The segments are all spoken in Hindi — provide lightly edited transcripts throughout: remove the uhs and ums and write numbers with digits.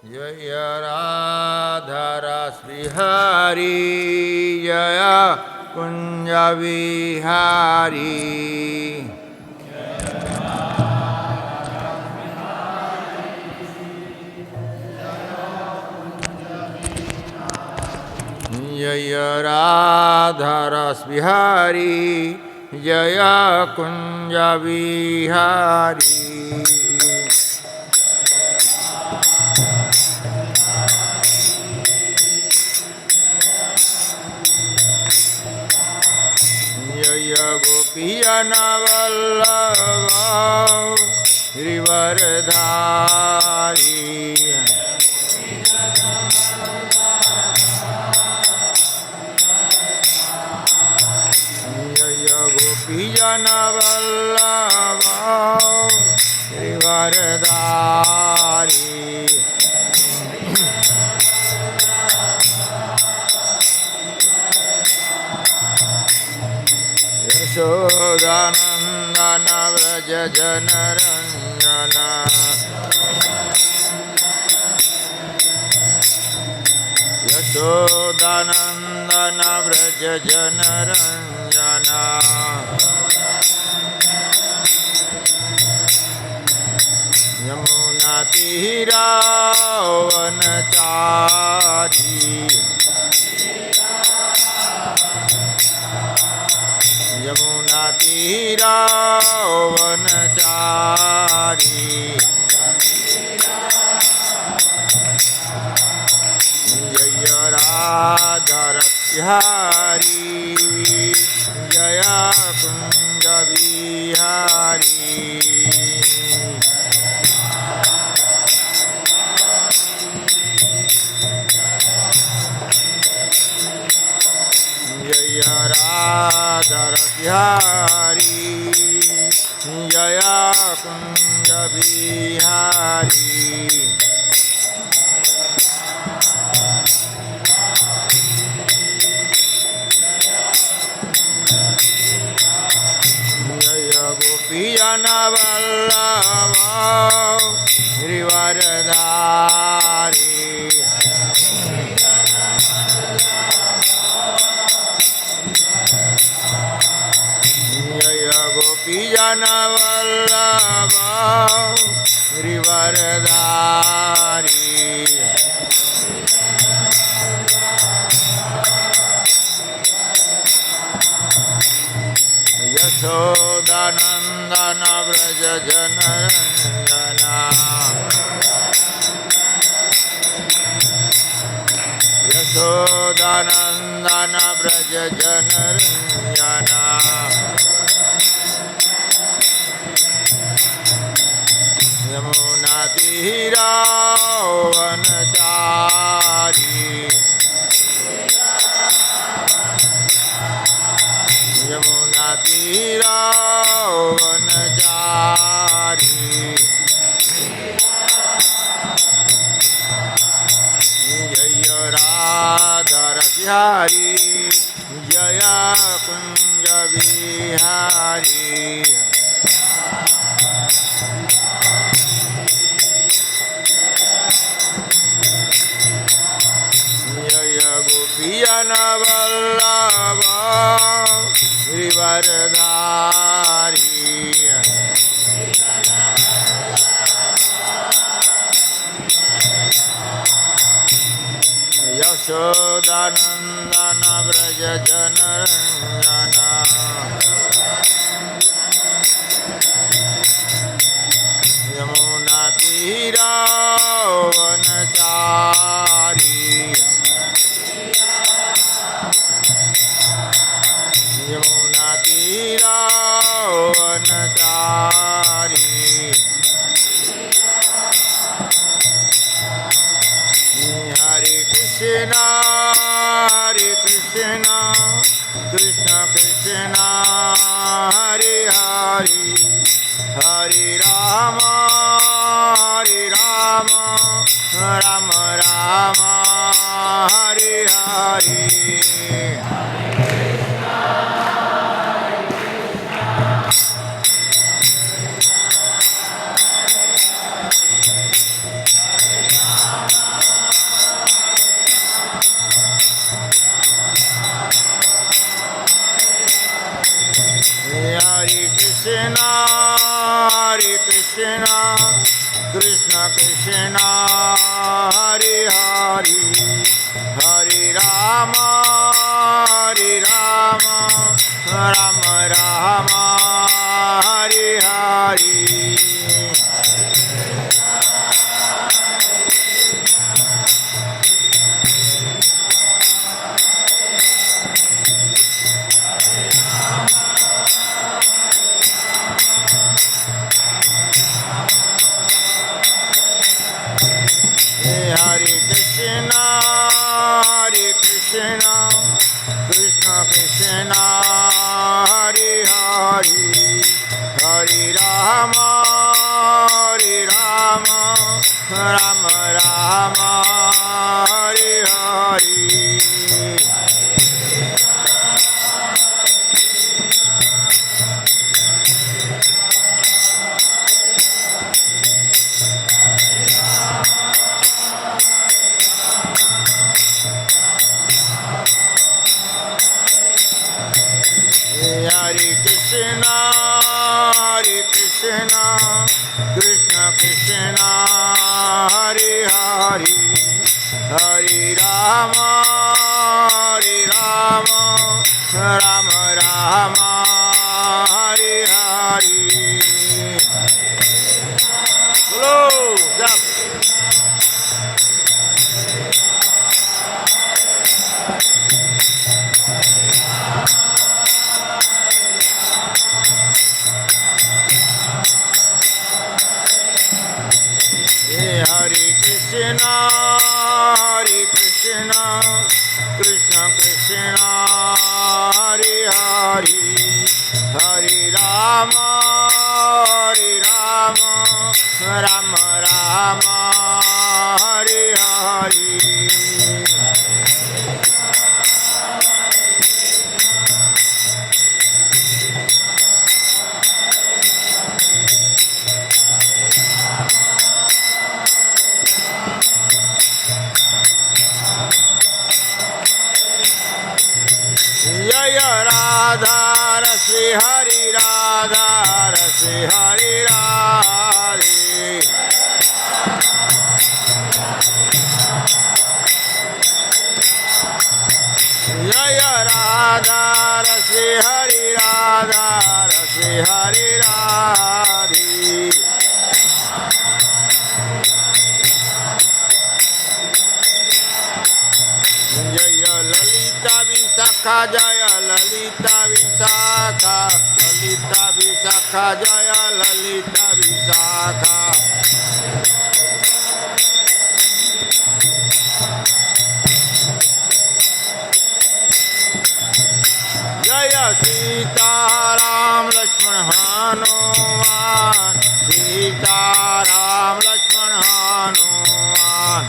जय राधारस बिहारी जय कुंज बिहारी जय राधारस बिहारी जय कुंज बिहारी गोपियन वल्लभ गिरिवरधारी जय गोपियन वल्लभ गिरिवरधारी यशोदानंदन व्रज जनरंजन यशोदानंदन व्रज जनरंजन यमुना तीरा वनचारी यमुना तीरा वनचारी जय राधारसिहारी जय कुंज बिहारी जय राधारसिहारी जय कुंज बिहारी जय गोपियन वल्लभ गिरिवरधारी जय गोपियन वल्लभ गिरिवरधारी यशोदानंदन व्रज जनरंजन यशोदानंदन व्रज जनरंजन यमुना तीरा वनचारी यमुना तीरा वनचारी जय राधारसिहारी जय कुंज बिहारी जय गोपियन वल्लभ गिरिवरधारी यशोदानंदन व्रज जनरंजन यमुना तीरा वनचारी यमुना तीरा वनचारी हरे Krishna Krishna Krishna Hare Hare Hare Ram Ram Ram Hare Hare Hare Krishna, Krishna Krishna, Hare Hare, Hare Rama, Rama Rama, Hare Hare. Hare Krishna, Krishna Krishna, Hare Hare, Hare Rama, Rama Rama, Hare Hare. Hare Krishna, Krishna Krishna, Hare Hare, Hare Rama, Rama Rama, Hare Hare. Hello, stop. Hare Krishna, Krishna Krishna, Hare Hare, Hare Rama, Rama Rama, Hare Hare. Jaya Radha Rasi Hari Radha Rasi Hari Radhe. Jaya Radha Rasi Hari Radha Rasi Hari Radhe. Jaya Lalita Visakha, Jaya Lalita Visakha, Lalita Visakha, Jaya Lalita Visakha. Jaya Sita Ram Lakshman Hanuman, Sita Ram Lakshman Hanuman.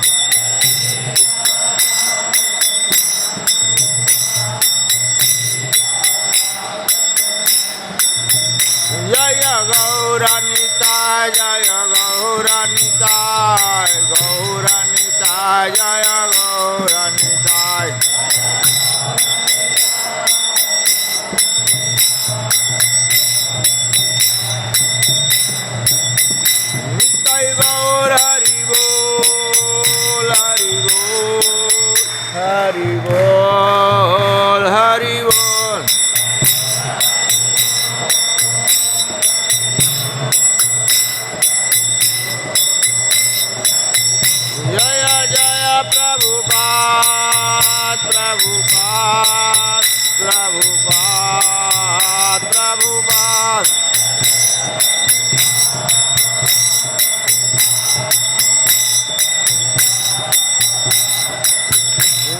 Jaya Gauranitai, Jaya Gauranitai, Gauranitai, Jaya Gauranitai. Nitai Gaur Hari Bol, Hari Bol, Hari Bol, Hari Bol. Jaya Jaya Prabhupada, Prabhupada, Prabhupada, Prabhupada.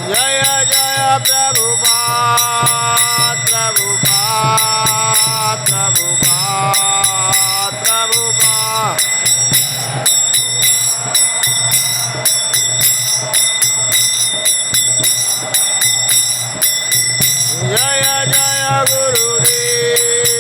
Jaya Jaya Prabhupada, Prabhupada, Prabhupada, Prabhupada. Jaya Jaya Gurudev,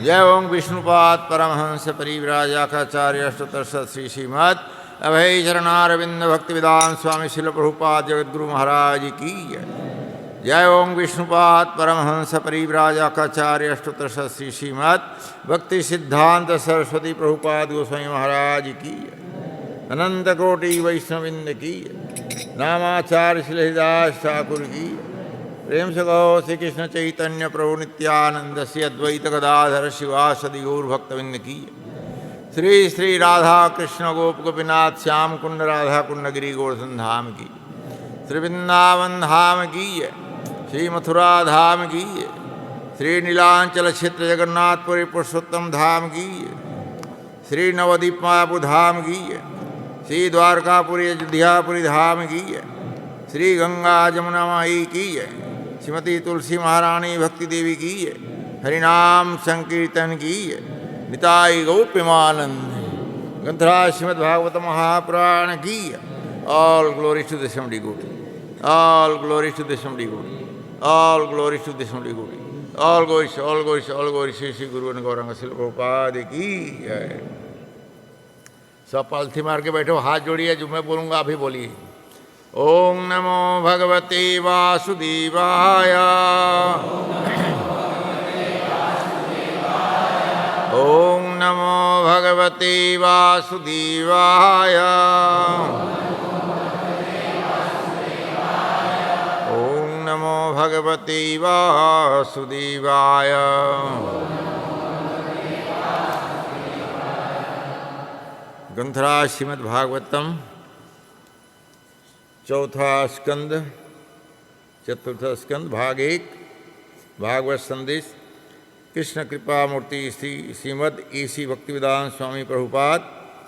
जय ओं विष्णुपाद परमहंस परिव्राजाकाचार्य अष्टोत्तर श्री श्रीमद अभय चरणारविंद भक्ति विदान स्वामी शिल प्रभुपाद जगद्गुरु महाराज की जय ओं विष्णुपाद परमहंस परिव्राजाकाचार्य अष्टोत्तर श्री श्रीमद भक्ति सिद्धांत सरस्वती प्रभुपाद गोस्वामी महाराज की अनंत कोटि वैष्णविंद की नामाचार्य श्री हरिदास ठाकुर की प्रेम से कहो श्री कृष्ण चैतन्य प्रभु नित्यानंद से अद्वैत गदाधर शिवासदि गौर भक्तविंद की श्री श्री राधा कृष्ण गोप गोपीनाथ श्याम कुंड राधा कुंड गिरी गोवर्धन धाम की श्री वृंदावन धाम की श्री मथुरा धाम की श्री नीलांचल क्षेत्र जगन्नाथपुरी पुरुषोत्तम धाम की श्री नवदीप मायापुर धाम की श्री द्वारकापुरी अयोध्यापुरी धाम की श्री गंगा जमुना माई की श्रीमती तुलसी महारानी भक्ति देवी की हरिनाम संकीर्तन की निताई गौप्यमानंद ग्रंथराज श्रीमद् भागवत महापुराण की ऑल ग्लोरी टू द समडी गोटी ऑल ग्लोरी टू द समडी गोटी ऑल ग्लोरी टू द समडी गोटी ऑल गोरी श्री श्री गुरु गौरंग शिल प्रभुपाद की सब पालथी मार के बैठो हाथ जोड़िए जो मैं बोलूँगा आप ही बोलिए ओम नमो भगवते वासुदेवाय ओम नमो भगवते वासुदेवाय ओम नमो भगवते वासुदेवाय ग्रंथराज श्रीमद् भागवतम चौथा स्कंद चतुर्थ स्कंद भाग 1 भागवत संदेश कृष्ण कृपा मूर्ति श्री श्रीमद् ईसी भक्तिवेदांत स्वामी प्रभुपाद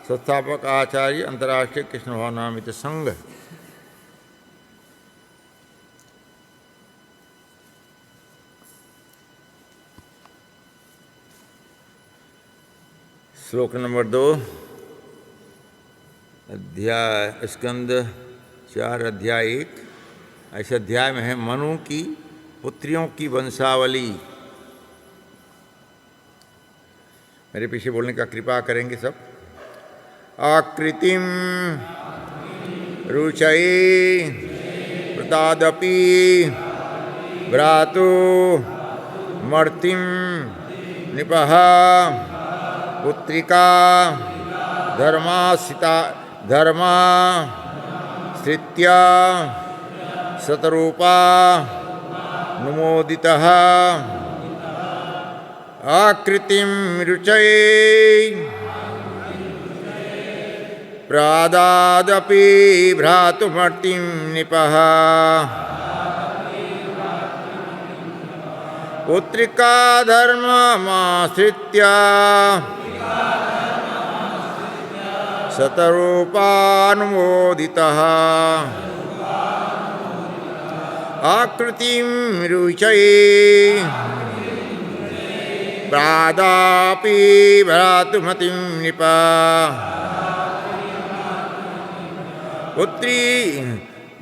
संस्थापक आचार्य अंतर्राष्ट्रीय कृष्ण भावनामित संघ। श्लोक नंबर 2 अध्याय स्कंद 4 अध्याय 1। ऐसे अध्याय में है मनु की पुत्रियों की वंशावली। मेरे पीछे बोलने का कृपा करेंगे सब। आकृतिम रुचये प्रदादपि भ्रातु मर्तिम निपः पुत्रिका धर्मा श्रित्या शतरूपा नुमोदितः आकृतिं रुचये प्रादादपि भ्रातुमर्तिं निपः पुत्रिका धर्ममाश्रित्य शतरूपानुमोदितः आकृतिं रुचये प्रादापि भ्रातुमतिं निपः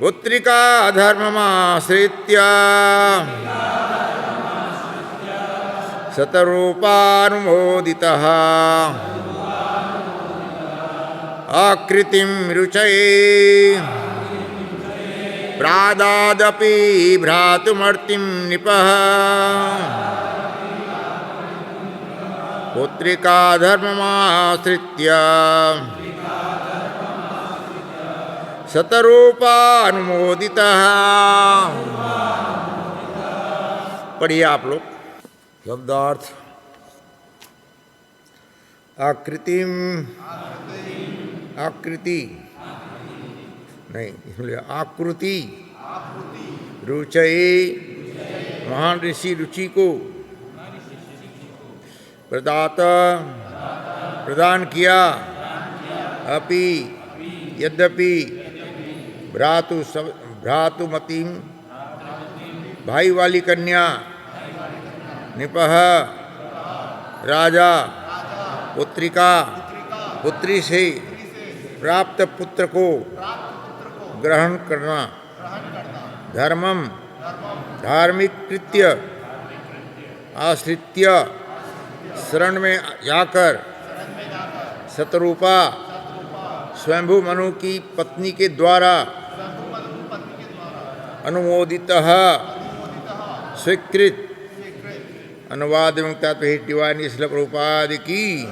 पुत्रिका धर्ममाश्रित्य शतरूपानुमोदितः आकृतिं रुचये प्रादादपि भ्रातुमर्तिं निपः पुत्रिका धर्ममाश्रित्य शतरूपानुमोदितः। पढ़िए आप लोग शब्दार्थ। आकृतिम आकृति नहीं, इसलिए आकृति रुचये महान ऋषि रुचि को प्रदान किया। अपि यद्यपि भ्रातुमतीम भाई वाली कन्या निपह राजा पुत्रिका पुत्री से प्राप्त पुत्र को ग्रहण करना। धर्मम धार्मिक कृत्य आश्रित्य शरण में जाकर शतरूपा स्वयंभू मनु की पत्नी के द्वारा अनुमोदितः स्वीकृत अनुवाद एवं तात्पर्य डिवाइन श्रील प्रभुपाद की।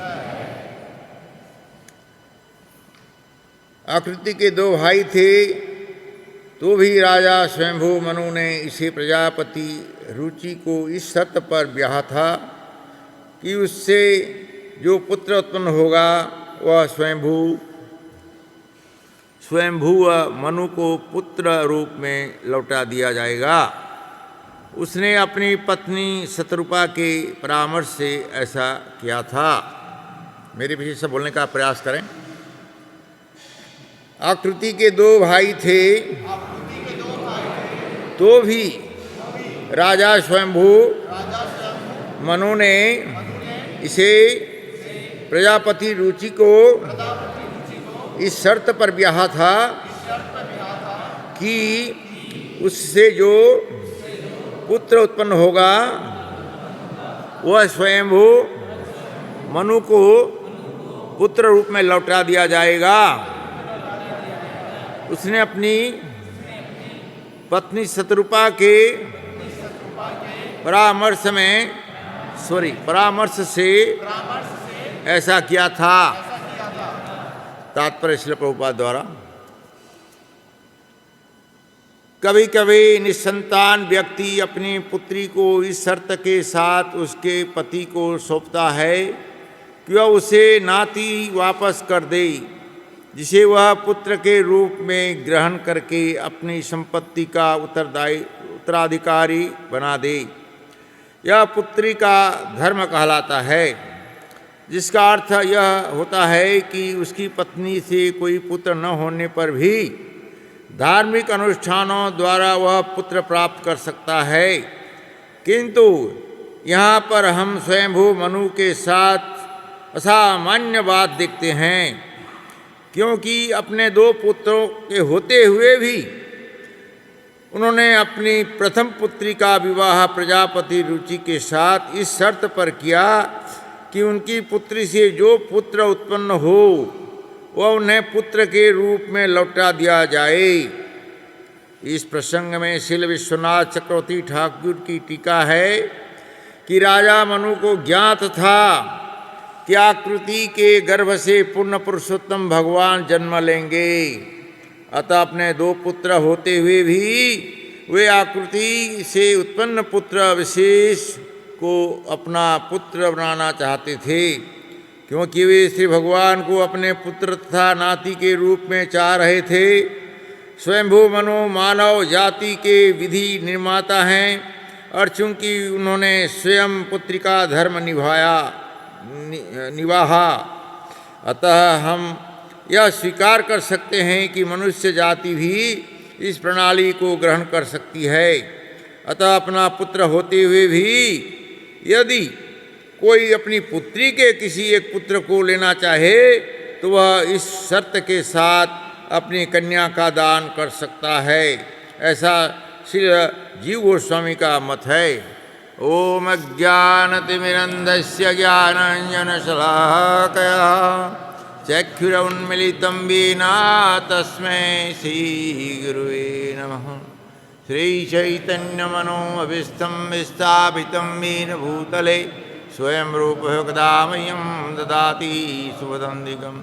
आकृति के दो भाई थे, तो भी राजा स्वयंभू मनु ने इसे प्रजापति रुचि को इस शर्त पर ब्याहा था कि उससे जो पुत्र उत्पन्न होगा वह स्वयंभू मनु को पुत्र रूप में लौटा दिया जाएगा। उसने अपनी पत्नी शतरूपा के परामर्श से ऐसा किया था। मेरे पीछे से बोलने का प्रयास करें। आकृति के दो भाई थे, तो भी राजा स्वयंभू मनु ने इसे प्रजापति रुचि को इस शर्त पर ब्याहा था कि उससे जो पुत्र उत्पन्न होगा वह स्वयंभू मनु को पुत्र रूप में लौटा दिया जाएगा। उसने अपनी पत्नी शतरूपा के परामर्श से ऐसा किया था। तात्पर्य श्रील प्रभुपाद द्वारा। कभी कभी निसंतान व्यक्ति अपनी पुत्री को इस शर्त के साथ उसके पति को सौंपता है कि वह उसे नाती वापस कर दे, जिसे वह पुत्र के रूप में ग्रहण करके अपनी संपत्ति का उत्तराधिकारी बना दे। यह पुत्री का धर्म कहलाता है, जिसका अर्थ यह होता है कि उसकी पत्नी से कोई पुत्र न होने पर भी धार्मिक अनुष्ठानों द्वारा वह पुत्र प्राप्त कर सकता है। किंतु यहाँ पर हम स्वयंभू मनु के साथ असामान्य बात देखते हैं, क्योंकि अपने दो पुत्रों के होते हुए भी उन्होंने अपनी प्रथम पुत्री का विवाह प्रजापति रुचि के साथ इस शर्त पर किया कि उनकी पुत्री से जो पुत्र उत्पन्न हो वह उन्हें पुत्र के रूप में लौटा दिया जाए। इस प्रसंग में श्रील विश्वनाथ चक्रवर्ती ठाकुर की टीका है कि राजा मनु को ज्ञात था कि आकृति के गर्भ से पूर्ण पुरुषोत्तम भगवान जन्म लेंगे, अतः अपने दो पुत्र होते हुए भी वे आकृति से उत्पन्न पुत्र विशेष को अपना पुत्र बनाना चाहते थे, क्योंकि वे श्री भगवान को अपने पुत्र तथा नाती के रूप में चाह रहे थे। स्वयंभू मनु मानव जाति के विधि निर्माता हैं, और चूंकि उन्होंने स्वयं पुत्री का धर्म निभाया, अतः हम यह स्वीकार कर सकते हैं कि मनुष्य जाति भी इस प्रणाली को ग्रहण कर सकती है। अतः अपना पुत्र होते हुए भी यदि कोई अपनी पुत्री के किसी एक पुत्र को लेना चाहे तो वह इस शर्त के साथ अपनी कन्या का दान कर सकता है। ऐसा श्री जीव गोस्वामी का मत है। ओम अज्ञानतिमिरन्धस्य ज्ञानाञ्जनशलाकया चक्षुरुन्मीलितं येन तस्मै श्रीगुरुवे नमः। श्रीचैतन्यमनोभीष्टं स्थापितं येन भूतले स्वयं रूपकदा मह्यं ददाति सुवदन्तिकं।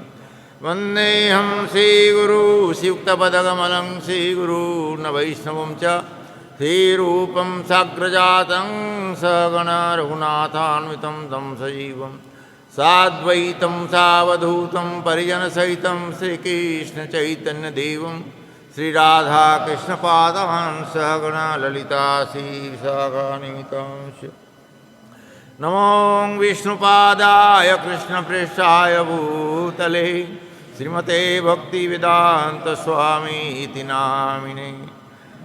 वन्देऽहं श्रीगुरू श्रीयुक्तपदकमलं श्रीगुरून् वैष्णवं च श्रीरूपं साग्रजातं सगण रघुनाथान्वितं तं सजीवं साद्वैतं सावधूतं परिजनसहितं श्रीकृष्णचैतन्यदेवं श्रीराधाकृष्णपादान् सहगण ललिता श्रीविशाखान्वितांश्च। नमो विष्णुपादाय कृष्णप्रेष्ठाय भूतले श्रीमते भक्तिवेदान्तस्वामीति नामिने।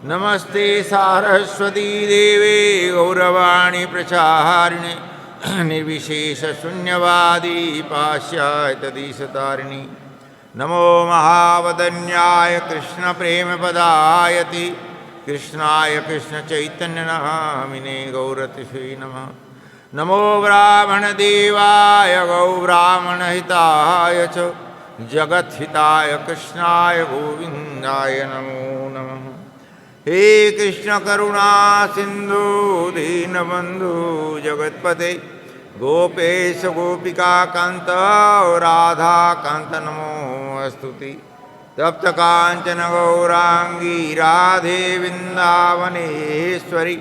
नमस्ते सारस्वती देवे गौरवाणी प्रचारिणे निर्विशेषशून्यवादी पाश्चात्यदेशतारिणी। नमो महावदन्याय कृष्णप्रेमपदायति कृष्णाय कृष्णचैतन्यनामिने गौरतिषे नमः। नमो ब्राह्मणदेवाय गौब्राह्मणहिताय च जगद्हिताय कृष्णाय गोविन्दाय नमो नमः। हे कृष्ण करुणा सिंधु दीनबंधु जगत्पते गोपेश गोपिका कांत राधा कांत नमोस्तुति। तप्त कांचन गौरांगी राधे वृंदावनेश्वरी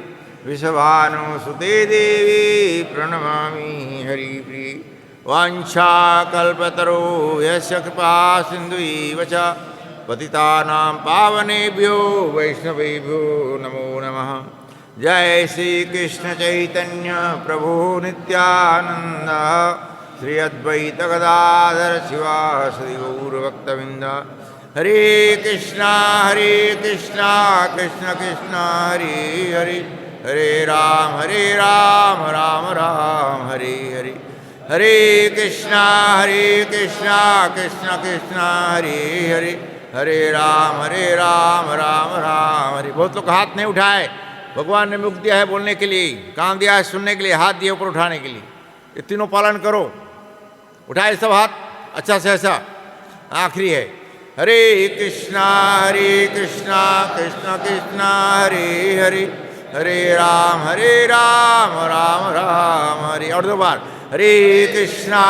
वृषभानुसुते देवी प्रणमामि हरिप्रिये। वाञ्छाकल्पतरुभ्यश्च कृपा सिन्धुैव च पतितानां पावनेभ्यो वैष्णवेभ्यो नमो नमः। जय श्री कृष्ण चैतन्य प्रभु नित्यानंद श्री अद्वैत गदाधर शिवासदि गौरभक्तवृंद। हरे कृष्णा कृष्ण कृष्ण हरे हरे हरे राम राम राम हरे हरे। हरे कृष्णा कृष्ण कृष्ण हरे हरे हरे राम राम राम हरे। बहुत लोग हाथ नहीं उठाए, भगवान ने मुख दिया है बोलने के लिए, कान दिया है सुनने के लिए, हाथ दिए ऊपर उठाने के लिए। ये तीनों पालन करो। उठाए सब हाथ अच्छा से ऐसा। आखिरी है हरे कृष्णा कृष्ण कृष्ण हरे हरे हरे राम राम राम हरे। और दो बार हरे कृष्णा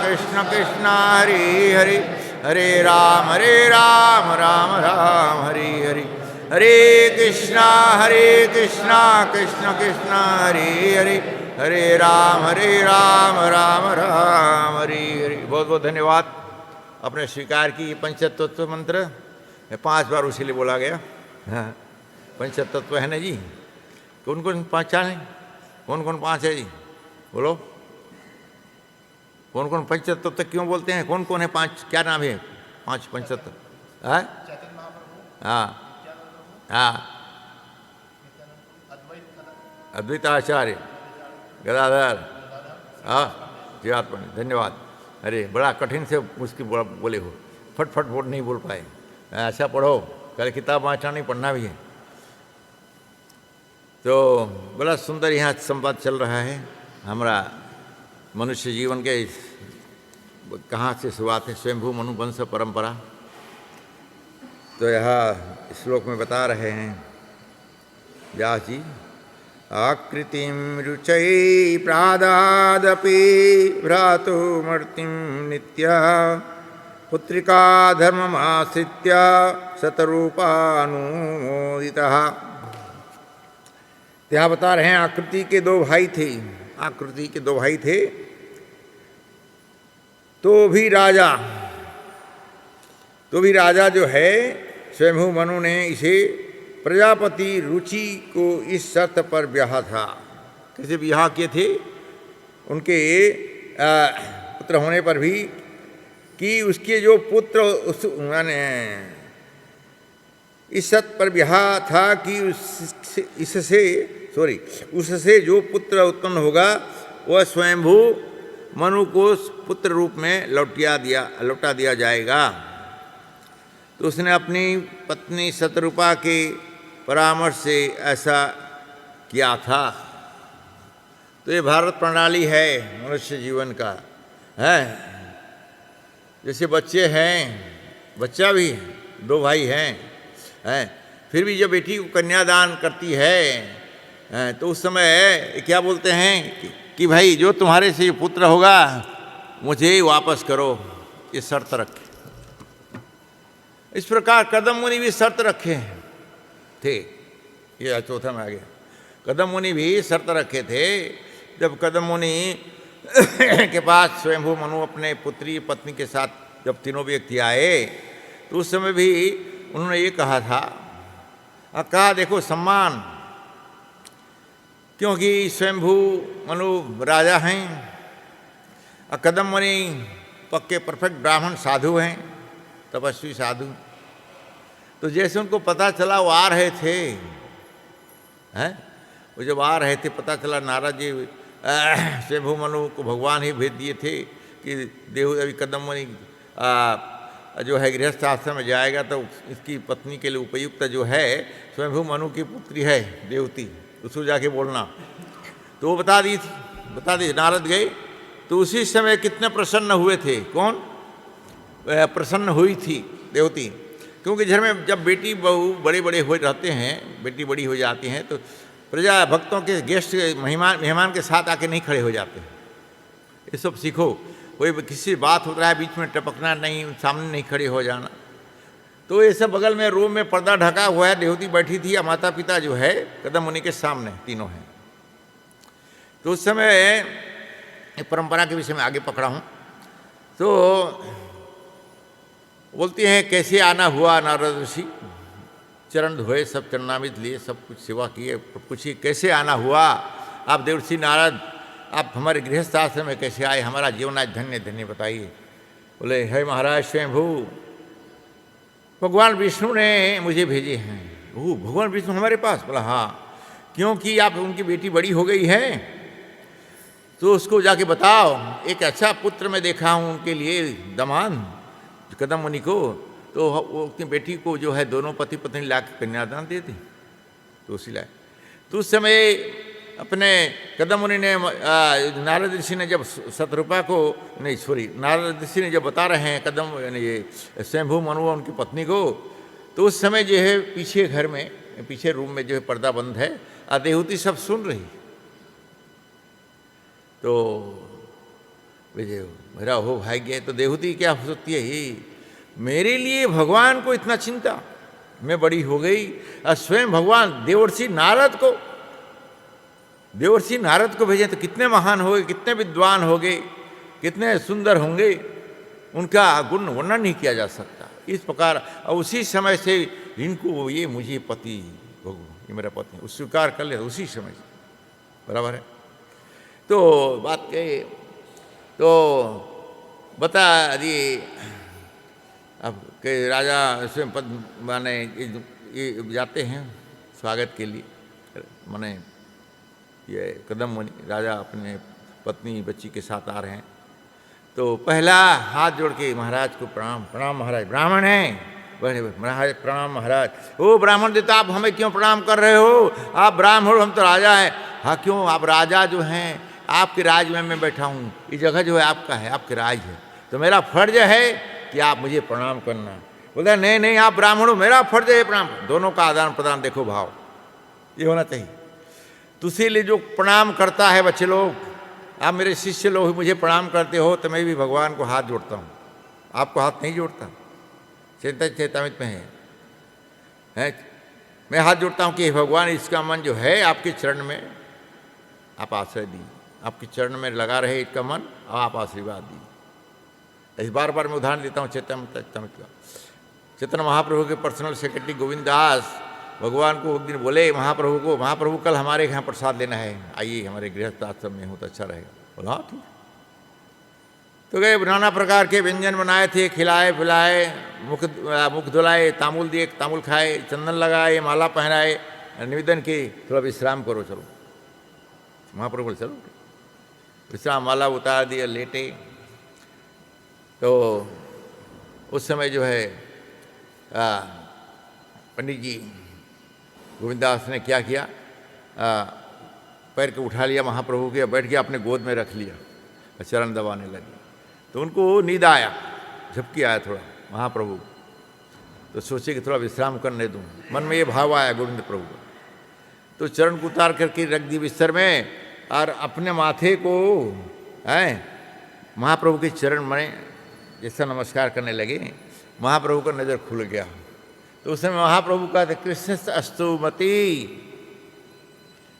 कृष्ण कृष्ण हरे हरे हरे राम राम राम हरे हरे। हरे कृष्णा कृष्ण कृष्ण हरे हरे हरे राम राम राम हरे हरे। बहुत बहुत धन्यवाद। आपने स्वीकार की पंचतत्व मंत्र 5 बार उसी लिए बोला गया। हाँ, पंचतत्व है ना जी। कौन कौन 5 है? कौन कौन 5 है जी? बोलो कौन कौन पंचतत्व क्यों बोलते हैं? कौन कौन है 5? क्या नाम है 5 पंचतत्व? हाँ हाँ हाँ, अद्वैत आचार्य गदाधर, हाँ जीवात्मा। धन्यवाद। अरे बड़ा कठिन से उसकी बोले हो, फट बोल नहीं बोल पाए। अच्छा पढ़ो, कल किताब वाँचना नहीं, पढ़ना भी है। तो बड़ा सुंदर यहाँ संवाद चल रहा है। हमारा मनुष्य जीवन के कहाँ से शुरुआत है? स्वयंभू मनु वंश परंपरा। तो यहाँ श्लोक में बता रहे हैं व्यास जी, आकृतिम रुचै प्रादादपि भ्रातुमर्तिं नित्या पुत्रिका धर्ममाश्रित्य शतरूपानुमोदितः। यहाँ बता रहे हैं आकृति के 2 भाई थे। आकृति के 2 भाई थे, तो भी राजा जो है स्वयंभू मनु ने इसे प्रजापति रुचि को इस शर्त पर ब्याहा था। कैसे ब्याह किए थे? उनके पुत्र होने पर भी कि उसके जो पुत्र माने इस शर्त पर ब्याह था कि उससे जो पुत्र उत्पन्न होगा वह स्वयंभू मनु को पुत्र रूप में लौटा दिया जाएगा। तो उसने अपनी पत्नी शतरूपा के परामर्श से ऐसा किया था। तो ये भारत प्रणाली है मनुष्य जीवन का है। जैसे बच्चे हैं, बच्चा भी 2 भाई हैं, फिर भी जब बेटी को कन्यादान करती है तो उस समय क्या बोलते हैं कि भाई जो तुम्हारे से पुत्र होगा मुझे ही वापस करो, ये शर्त रखे। इस प्रकार कदम मुनि भी शर्त रखे थे। ये चौथा में आ गया। कदम मुनि भी शर्त रखे थे। जब कदम मुनि के पास स्वयंभू मनु अपने पुत्री पत्नी के साथ जब तीनों व्यक्ति आए तो उस समय भी उन्होंने ये कहा था, कहा देखो सम्मान, क्योंकि स्वयंभू मनु राजा हैं, कदम मुनि पक्के परफेक्ट ब्राह्मण साधु हैं, तपस्वी साधु। तो जैसे उनको पता चला वो आ रहे थे, हैं वो जब आ रहे थे पता चला नारद जी स्वयंभू मनु को भगवान ही भेज दिए थे कि देव अभी कदम मुनि जो है गृहस्थ आश्रम में जाएगा तो इसकी पत्नी के लिए उपयुक्त जो है स्वयंभू मनु की पुत्री है देवती, उसको जाके बोलना। तो वो बता दी। नारद गए तो उसी समय कितने प्रसन्न हुए थे। कौन प्रसन्न हुई थी? देवती। क्योंकि घर में जब बेटी बहू बड़े बड़े हो रहते हैं, बेटी बड़ी हो जाती हैं, तो प्रजा भक्तों के गेस्ट मेहमान के साथ आके नहीं खड़े हो जाते। ये सब सीखो। कोई किसी बात हो रहा है बीच में टपकना नहीं, सामने नहीं खड़े हो जाना। तो ये सब बगल में रूम में पर्दा ढका हुआ है, देवती बैठी थी या माता पिता जो है कदम मुनि के सामने तीनों हैं। तो उस समय परंपरा के विषय में आगे पकड़ा हूँ। तो बोलती हैं कैसे आना हुआ नारद ऋषि, चरण धोए, सब चरणामृत लिए, सब कुछ सेवा किए। पूछिए कैसे आना हुआ आप देवर्षि नारद, आप हमारे गृहस्थ आश्रम में कैसे आए, हमारा जीवन आज धन्य धन्य बताइए। बोले हे महाराज स्वयंभू, भगवान विष्णु ने मुझे भेजे हैं। ओह भगवान विष्णु हमारे पास? बोला हाँ। क्योंकि आप उनकी बेटी बड़ी हो गई है तो उसको जाके बताओ, एक अच्छा पुत्र मैं देखा हूँ उनके लिए दमान कदम मुनि को, तो वो अपनी बेटी को जो है दोनों पति पत्नी ला के कन्यादान दे दी। तो उसी लाए। तो उस समय अपने कदम मुनि ने नारद ऋषि ने जब शतरूपा को नहीं सॉरी नारद ऋषि ने जब बता रहे हैं कदम ये स्वयंभू मनु उनकी पत्नी को, तो उस समय जो है पीछे घर में पीछे रूम में जो है पर्दा बंद है, देवहूति सब सुन रही। तो विजय मेरा हो भाग्य है। तो देवहूति क्या सोचती है, ही मेरे लिए भगवान को इतना चिंता, मैं बड़ी हो गई और स्वयं भगवान देवर्षि नारद को भेजे तो कितने महान हो गए, कितने विद्वान हो गए, कितने सुंदर होंगे, उनका गुण वर्णन नहीं किया जा सकता। इस प्रकार और उसी समय से इनको ये मुझे पति ये मेरा पति स्वीकार कर ले, उसी समय से बराबर है। तो बात कही तो बता दिए अब के राजा स्वयं पद माने ये जाते हैं स्वागत के लिए, माने ये कदम मुनि राजा अपने पत्नी बच्ची के साथ आ रहे हैं। तो पहला हाथ जोड़ के महाराज को प्रणाम। प्रणाम महाराज, ब्राह्मण हैं? बड़े महाराज प्रणाम महाराज। ओ ब्राह्मण देवता आप हमें क्यों प्रणाम कर रहे हो, आप ब्राह्मण हो, हम तो राजा हैं। हाँ क्यों, आप राजा जो हैं, आपके राज में मैं बैठा हूँ, ये जगह जो है आपका है, आपके राज है, तो मेरा फर्ज है कि आप मुझे प्रणाम करना। बोलता नहीं नहीं आप ब्राह्मण हो, मेरा फर्ज है प्रणाम। दोनों का आदान प्रदान देखो भाव ये होना चाहिए। तो इसीलिए जो प्रणाम करता है बच्चे लोग, आप मेरे शिष्य लोग मुझे प्रणाम करते हो तो मैं भी भगवान को हाथ जोड़ता हूँ, आपको हाथ नहीं जोड़ता। चेतामित में है मैं हाथ जोड़ता हूँ कि भगवान इसका मन जो है आपके चरण में आप आश्रय दी, आपके चरण में लगा रहे इसका मन, और आप आशीर्वाद दी। इस बार बार मैं उदाहरण देता हूँ चेतामित का। चैतन्य महाप्रभु के पर्सनल सेक्रेटरी गोविंद दास भगवान को एक दिन बोले महाप्रभु को, महाप्रभु कल हमारे यहाँ प्रसाद लेना है, आइए हमारे गृहस्थ आश्रम में हो तो अच्छा रहेगा। बोला हाँ ठीक। तो गए, नाना प्रकार के व्यंजन बनाए थे, खिलाए पिलाए, मुख धुलाए, तामुल दिए, तामुल खाए, चंदन लगाए, माला पहनाए, निवेदन की थोड़ा विश्राम करो चलो। महाप्रभु बोले चलो विश्राम, माला उतार दिया, लेटे। तो उस समय जो है पंडित जी गोविंदास ने क्या किया, पैर को उठा लिया महाप्रभु के, बैठ गया अपने गोद में रख लिया, चरण दबाने लगे। तो उनको नींद आया, झपकी आया थोड़ा महाप्रभु, तो सोचे कि थोड़ा विश्राम करने दूँ, मन में ये भाव आया गोविंद प्रभु को। तो चरण को उतार करके रख दी बिस्तर में, और अपने माथे को महाप्रभु के चरण में जैसा नमस्कार करने लगे। महाप्रभु का नज़र खुल गया। तो उस समय महाप्रभु कहते कृष्ण अस्तुमति।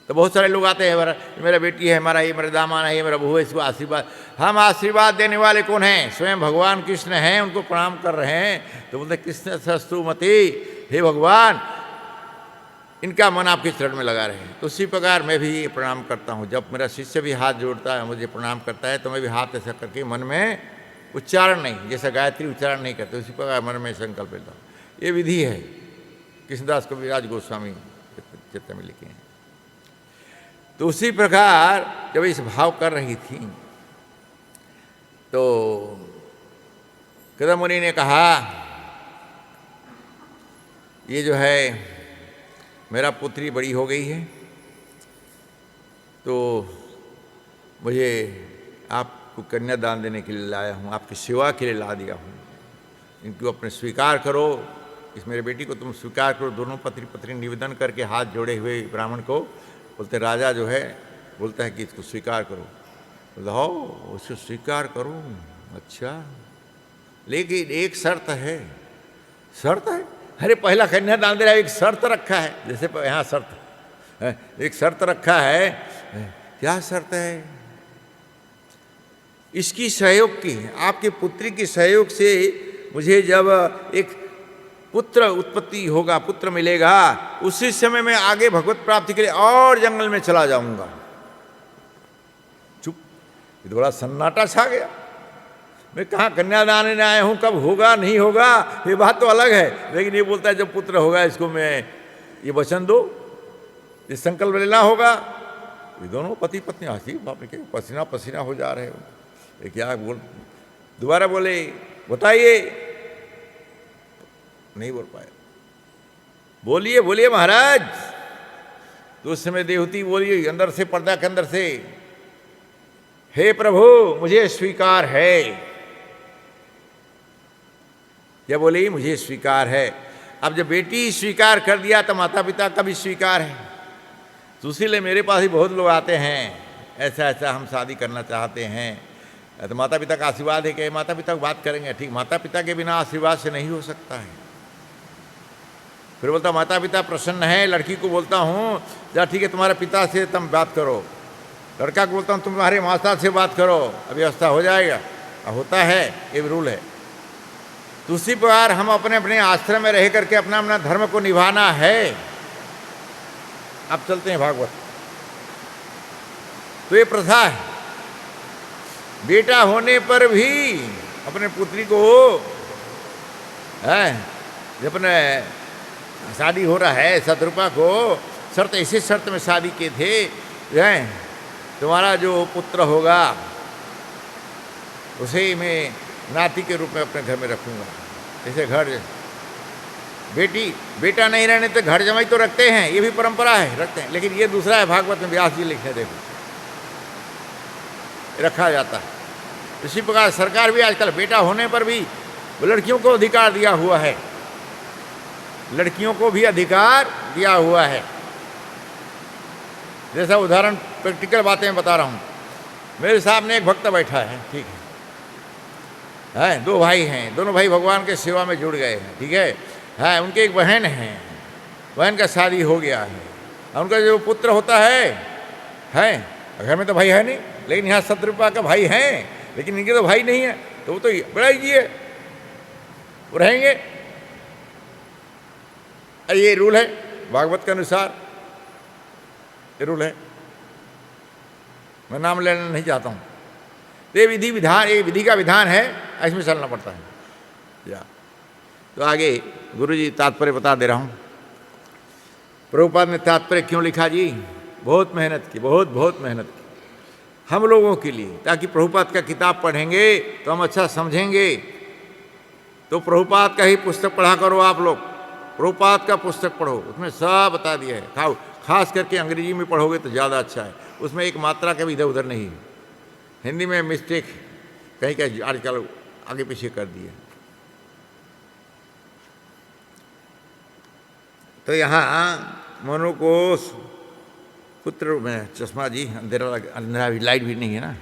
तो बहुत सारे लोग आते हैं, मेरा बेटी है, हमारा ये मेरा दामान है, ये मेरा बहू है, इसको आशीर्वाद। हम आशीर्वाद देने वाले कौन हैं? स्वयं भगवान कृष्ण हैं, उनको प्रणाम कर रहे हैं। तो बोलते कृष्ण अस्तुमति, हे भगवान इनका मन आपके चरण में लगा रहे हैं। तो उसी प्रकार मैं भी प्रणाम करता हूँ। जब मेरा शिष्य भी हाथ जोड़ता है, मुझे प्रणाम करता है, तो मैं भी हाथ ऐसा करके मन में उच्चारण नहीं, जैसा गायत्री उच्चारण नहीं करते, उसी प्रकार मन में संकल्प लेता हूँ। ये विधि है, कृष्णदास कविराज गोस्वामी चित्र में लिखे हैं। तो उसी प्रकार जब इस भाव कर रही थी, तो कदम मुनि ने कहा ये जो है मेरा पुत्री बड़ी हो गई है, तो मुझे आपको कन्यादान देने के लिए लाया हूँ, आपकी सेवा के लिए ला दिया हूँ। इनको अपने स्वीकार करो, इस मेरे बेटी को तुम स्वीकार करो। दोनों पति पत्नी निवेदन करके हाथ जोड़े हुए ब्राह्मण को बोलते, राजा जो है बोलता है कि इसको स्वीकार करो। बोलता हो उसको स्वीकार करो, अच्छा लेकिन एक शर्त है। शर्त है? अरे पहला कन्यादान दे रहा है, एक शर्त रखा है, जैसे यहाँ शर्त है, एक शर्त रखा है। क्या शर्त है? इसकी सहयोग की, आपकी पुत्री की सहयोग से मुझे जब एक पुत्र उत्पत्ति होगा, पुत्र मिलेगा, उसी समय मैं आगे भगवत प्राप्ति के लिए और जंगल में चला जाऊंगा। चुप, ये तो बड़ा सन्नाटा छा गया। मैं कहाँ कन्यादान लेने आया हूँ, कब होगा नहीं होगा ये बात तो अलग है, लेकिन ये बोलता है जब पुत्र होगा इसको मैं ये वचन दो, ये संकल्प लेना होगा। ये दोनों पति पत्नी हंसी, बाप रे पसीना पसीना हो जा रहे हो। ये क्या बोल, दोबारा बोले बताइए, नहीं बोल पाए। बोलिए बोलिए महाराज। तो उस समय देवहूति बोली अंदर से, पर्दा के अंदर से, हे प्रभु मुझे स्वीकार है। क्या बोली? मुझे स्वीकार है। अब जब बेटी स्वीकार कर दिया तो माता पिता का भी स्वीकार है। तो इसीलिए मेरे पास ही बहुत लोग आते हैं, ऐसा ऐसा हम शादी करना चाहते हैं। तो माता पिता का आशीर्वाद है कि माता पिता को बात करेंगे, ठीक। माता पिता के बिना आशीर्वाद से नहीं हो सकता है। फिर बोलता माता पिता प्रसन्न है, लड़की को बोलता हूँ जा ठीक है तुम्हारे पिता से तुम बात करो। लड़का को बोलता हूँ तुम्हारे माता से बात करो, अब व्यवस्था हो जाएगा। अब होता है, ये रूल है। तो उसी प्रकार हम अपने अपने आश्रम में रह करके अपना अपना धर्म को निभाना है। अब चलते हैं भागवत। तो ये प्रथा है, बेटा होने पर भी अपने पुत्री को जब अपने शादी हो रहा है, शत्रुपा को शर्त, ऐसे शर्त में शादी किए थे, तुम्हारा जो पुत्र होगा उसे मैं नाती के रूप में अपने घर में रखूंगा। जैसे घर बेटा नहीं रहने तो घर जमाई तो रखते हैं, ये भी परंपरा है, रखते हैं। लेकिन ये दूसरा है, भागवत में व्यास जी लिखे, देखो रखा जाता है। इसी प्रकार सरकार भी आजकल बेटा होने पर भी लड़कियों को अधिकार दिया हुआ है, लड़कियों को भी अधिकार दिया हुआ है। जैसा उदाहरण प्रैक्टिकल बातें बता रहा हूँ। मेरे सामने एक भक्त बैठा है, ठीक है, दो भाई हैं, दोनों भाई भगवान के सेवा में जुड़ गए हैं, ठीक है। उनके एक बहन है, बहन का शादी हो गया है, उनका जो पुत्र होता है घर में तो भाई है नहीं, लेकिन यहाँ शत्रुपा का भाई है, लेकिन इनके तो भाई नहीं है, तो वो तो बड़ा ही है, वो रहेंगे। ये रूल है भागवत के अनुसार, ये रूल है। मैं नाम लेना नहीं चाहता हूँ। ये विधि विधान, ये विधि का विधान है, इसमें चलना पड़ता है। या तो आगे गुरुजी तात्पर्य बता दे रहा हूँ। प्रभुपाद ने तात्पर्य क्यों लिखा जी? बहुत मेहनत की, बहुत मेहनत की हम लोगों के लिए, ताकि प्रभुपाद का किताब पढ़ेंगे तो हम अच्छा समझेंगे। तो प्रभुपाद का ही पुस्तक पढ़ा करो आप लोग, प्रभुपाद का पुस्तक पढ़ो, उसमें सब बता दिया है। खास करके अंग्रेजी में पढ़ोगे तो ज़्यादा अच्छा है, उसमें एक मात्रा का भी इधर उधर नहीं है। हिंदी में मिस्टेक कहीं कहीं आजकल आगे पीछे कर दिए। तो यहाँ मनु को पुत्र में चश्मा जी, अंधेरा भी, लाइट भी नहीं है ना,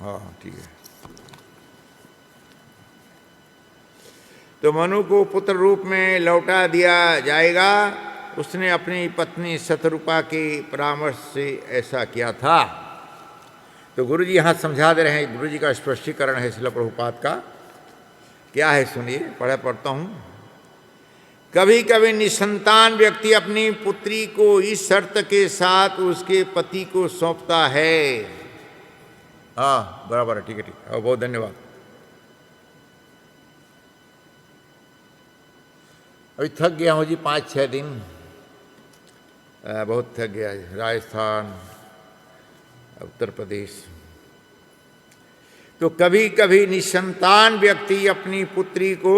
हाँ ठीक है। तो मनु को पुत्र रूप में लौटा दिया जाएगा। उसने अपनी पत्नी शतरूपा के परामर्श से ऐसा किया था। तो गुरुजी यहाँ समझा दे रहे हैं, गुरुजी का स्पष्टीकरण है श्रील प्रभुपाद का। क्या है सुनिए, पढ़ता हूँ। कभी कभी निसंतान व्यक्ति अपनी पुत्री को इस शर्त के साथ उसके पति को सौंपता है। हाँ बराबर है, ठीक है, ठीक है, बहुत धन्यवाद। अभी थक गया हूँ जी, 5-6 दिन बहुत थक गया है। राजस्थान, उत्तर प्रदेश। तो कभी कभी निसंतान व्यक्ति अपनी पुत्री को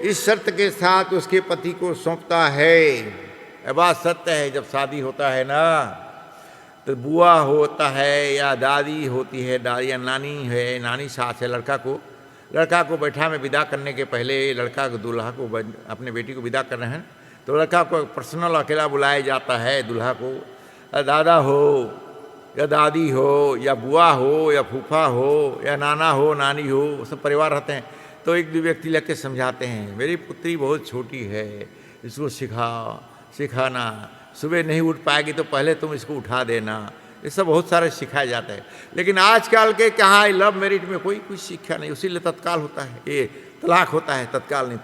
इस शर्त के साथ उसके पति को सौंपता है। यह बात सत्य है। जब शादी होता है ना, तो बुआ होता है या दादी होती है, दादी या नानी है, नानी सास है, लड़का को बैठा में विदा करने के पहले, लड़का को दूल्हा को अपने बेटी को विदा कर रहे हैं, तो लड़का को पर्सनल अकेला बुलाया जाता है। दूल्हा को दादा हो या दादी हो या बुआ हो या फूफा हो या नाना हो, नानी हो, सब परिवार रहते हैं। तो एक दो व्यक्ति लग के समझाते हैं, मेरी पुत्री बहुत छोटी है, इसको सिखाना, सुबह नहीं उठ पाएगी तो पहले तुम इसको उठा देना। ये सब बहुत सारे सिखाए जाते हैं। लेकिन आजकल के कहाँ लव मैरिज में कोई कुछ शिक्षा नहीं, उसी लिए तत्काल होता है, ये तलाक होता है। तत्काल नहीं,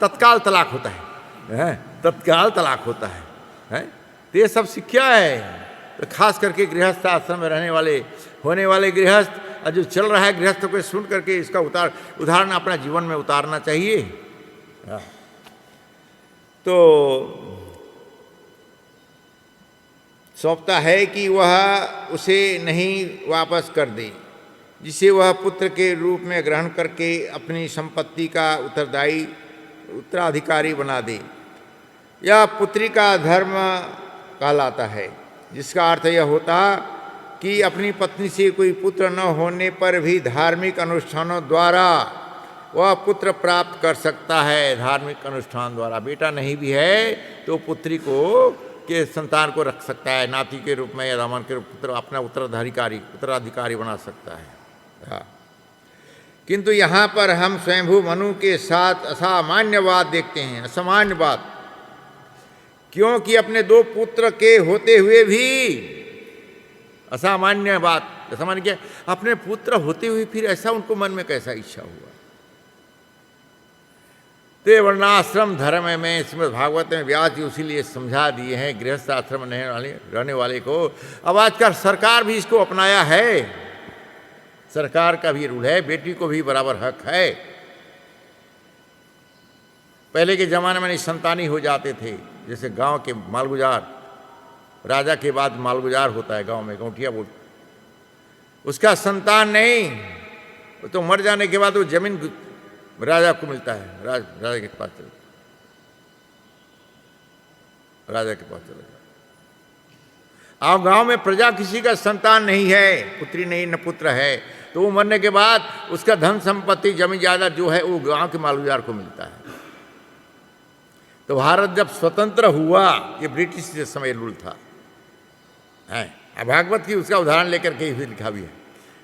तत्काल तलाक होता है, तत्काल तलाक होता है। तो ये सब शिक्षा है। तो खास करके गृहस्थ आश्रम में रहने वाले, होने वाले गृहस्थ, और जो चल रहा है गृहस्थ को सुन करके इसका उदाहरण अपना जीवन में उतारना चाहिए। तो सौंपता है कि वह उसे नहीं वापस कर दे, जिसे वह पुत्र के रूप में ग्रहण करके अपनी संपत्ति का उत्तराधिकारी बना दे। यह पुत्री का धर्म कहलाता है, जिसका अर्थ यह होता कि अपनी पत्नी से कोई पुत्र न होने पर भी धार्मिक अनुष्ठानों द्वारा वह पुत्र प्राप्त कर सकता है। धार्मिक अनुष्ठान द्वारा बेटा नहीं भी है तो पुत्री के संतान को रख सकता है, नाती के रूप में या दामन के पुत्र अपना उत्तराधिकारी बना सकता है। किंतु यहाँ पर हम स्वयंभू मनु के साथ असामान्य बात देखते हैं। असामान्य बात क्योंकि अपने 2 पुत्र के होते हुए भी, असामान्य बात, असामान्य क्या, अपने पुत्र होते हुए फिर ऐसा उनको मन में कैसा इच्छा हुआ। तो वर्णाश्रम धर्म में इसमें भागवत में व्यास जी उसीलिए समझा दिए हैं गृहस्थ आश्रम में रहने वाले को। अब आजकल सरकार भी इसको अपनाया है, सरकार का भी रूल है, बेटी को भी बराबर हक है। पहले के ज़माने में निसंतानी हो जाते थे, जैसे गांव के मालगुजार, राजा के बाद मालगुजार होता है गांव में, गौठिया बोलते, उसका संतान नहीं, तो मर जाने के बाद वो जमीन राजा को मिलता है, राजा के पास चले जाए। आप गांव में प्रजा किसी का संतान नहीं है, पुत्री नहीं न पुत्र है, तो वो मरने के बाद उसका धन संपत्ति जमीन जायदाद जो है वो गांव के मालगुजार को मिलता है। तो भारत जब स्वतंत्र हुआ, ये ब्रिटिश के समय रूल था, भागवत की उसका उदाहरण लेकर के लिखा भी है।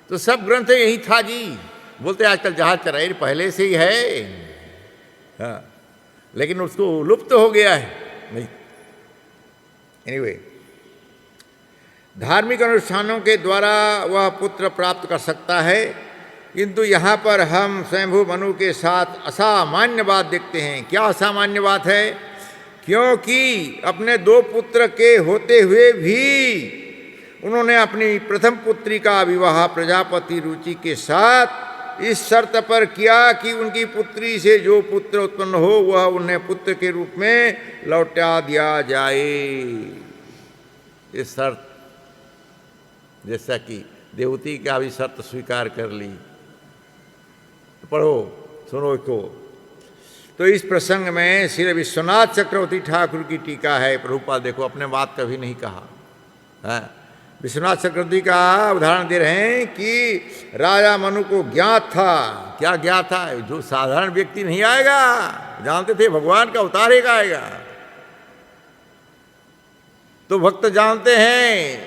तो सब ग्रंथ यही था जी। बोलते आजकल जहाज चराई पहले से ही है, लेकिन उसको लुप्त हो गया है नहीं। एनीवे, धार्मिक अनुष्ठानों के द्वारा वह पुत्र प्राप्त कर सकता है, किंतु यहाँ पर हम स्वयंभू मनु के साथ असामान्य बात देखते हैं। क्या असामान्य बात है? क्योंकि अपने 2 पुत्र के होते हुए भी उन्होंने अपनी प्रथम पुत्री का विवाह प्रजापति रुचि के साथ इस शर्त पर किया कि उनकी पुत्री से जो पुत्र उत्पन्न हो वह उन्हें पुत्र के रूप में लौटा दिया जाए। इस शर्त, जैसा कि देवती का भी शर्त स्वीकार कर ली। पढ़ो, सुनो इसको। तो इस प्रसंग में श्री विश्वनाथ चक्रवर्ती ठाकुर की टीका है। प्रभुपाद देखो, अपने बात कभी नहीं कहा है। विश्वनाथ चक्रवर्ती का उदाहरण दे रहे हैं कि राजा मनु को ज्ञात था। क्या ज्ञात था? जो साधारण व्यक्ति नहीं आएगा, जानते थे भगवान का अवतार एक आएगा। तो भक्त जानते हैं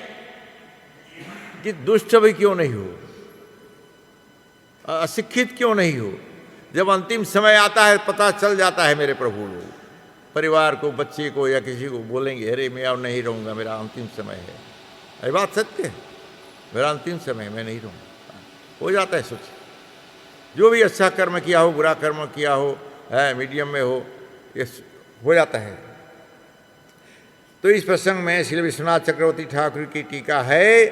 कि दुष्ट भी क्यों नहीं हो, अशिक्षित क्यों नहीं हो। जब अंतिम समय आता है पता चल जाता है मेरे प्रभु लोग परिवार को, बच्चे को या किसी को बोलेंगे, अरे मैं अब नहीं रहूँगा, मेरा अंतिम समय है। अरे बात सत्य है, मेरा अंतिम समय, मैं नहीं रहूँगा। हो जाता है सोच, जो भी अच्छा कर्म किया हो, बुरा कर्म किया हो, है मीडियम में हो, ये हो जाता है। तो इस प्रसंग में श्री विश्वनाथ चक्रवर्ती ठाकुर की टीका है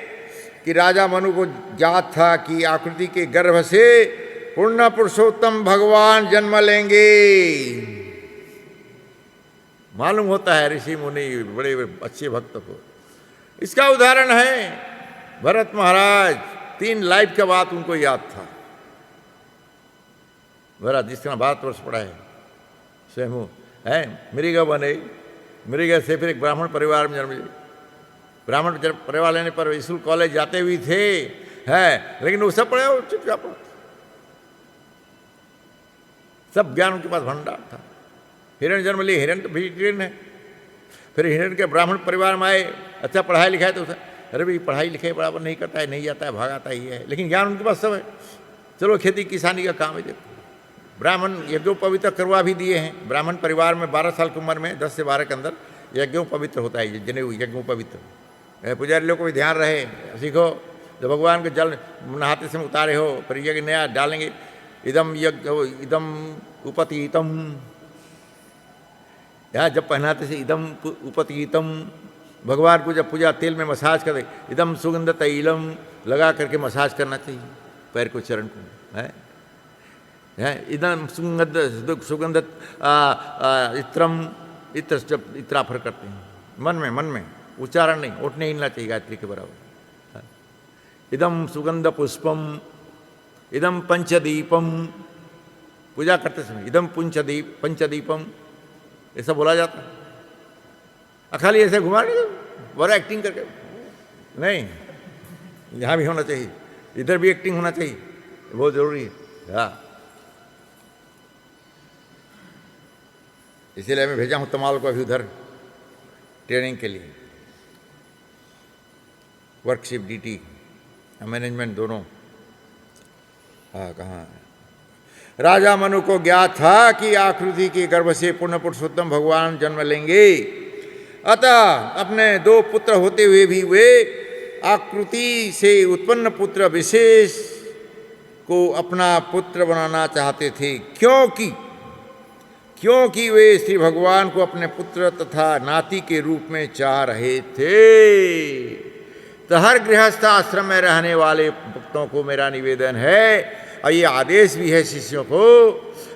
कि राजा मनु को ज्ञात था कि आकृति के गर्भ से पूर्ण पुरुषोत्तम भगवान जन्म लेंगे। मालूम होता है ऋषि मुनि बड़े अच्छे भक्त को। इसका उदाहरण है भरत महाराज, 3 लाइफ का बात उनको याद था। भरत जिस तरह भारतवर्ष पढ़ा है, स्वयं है मृग बने, मृग से फिर एक ब्राह्मण परिवार में जन्म लिए। ब्राह्मण परिवार लेने पर स्कूल कॉलेज जाते भी थे, है, लेकिन वो सब पढ़े, चुपचाप सब ज्ञान उनके पास भंडार था। हिरण जन्म लिए, हिरण तो वेजिटेरियन है। फिर हिरण के ब्राह्मण परिवार में आए, अच्छा पढ़ाई लिखाई, तो अरे भाई पढ़ाई लिखाई बराबर नहीं करता है, नहीं जाता है, भागाता ही है, लेकिन ज्ञान उनके पास सब है। चलो खेती किसानी का काम है। देखो ब्राह्मण यज्ञोपवित्र करवा भी दिए हैं। ब्राह्मण परिवार में 12 साल की उम्र में 10 से 12 के अंदर यज्ञोपवित्र होता है, जनेऊ यज्ञोपवित्र। पुजारी लोग को भी ध्यान रहे, सीखो, जब भगवान के जल नहाते समय उतारे हो, फिर यज्ञ नया डालेंगे, इदम यज्ञ इदम उपतीतम, यहाँ जब पहनाते से इदम उपतीतम, भगवान को जब पूजा तेल में मसाज कर दे, इदम सुगंध तैलम लगा करके मसाज करना चाहिए पैर को, चरण को, है इदम सुगंध इत्रम, इत्र जब इत्राफर करते हैं मन में उच्चारण नहीं, उठने हिलना चाहिए गायत्री के बराबर। इदम सुगंध पुष्पम, इदम पंचदीपम, पूजा करते समय इदम पंचदीपम ऐसा बोला जाता है। खाली ऐसे घुमा नहीं, बड़ा एक्टिंग करके नहीं, यहाँ भी होना चाहिए, इधर भी एक्टिंग होना चाहिए, बहुत जरूरी है। हाँ, इसीलिए मैं भेजा हूँ तमाल को अभी उधर ट्रेनिंग के लिए, वर्कशिप डीटी मैनेजमेंट दोनों। हाँ, कहाँ राजा मनु को ज्ञात था कि आकृति के गर्भ से पूर्ण पुरुषोत्तम भगवान जन्म लेंगे, अतः अपने 2 पुत्र होते हुए भी वे आकृति से उत्पन्न पुत्र विशेष को अपना पुत्र बनाना चाहते थे, क्योंकि वे श्री भगवान को अपने पुत्र तथा नाती के रूप में चाह रहे थे। तो हर गृहस्थ आश्रम में रहने वाले भक्तों को मेरा निवेदन है, और ये आदेश भी है शिष्यों को,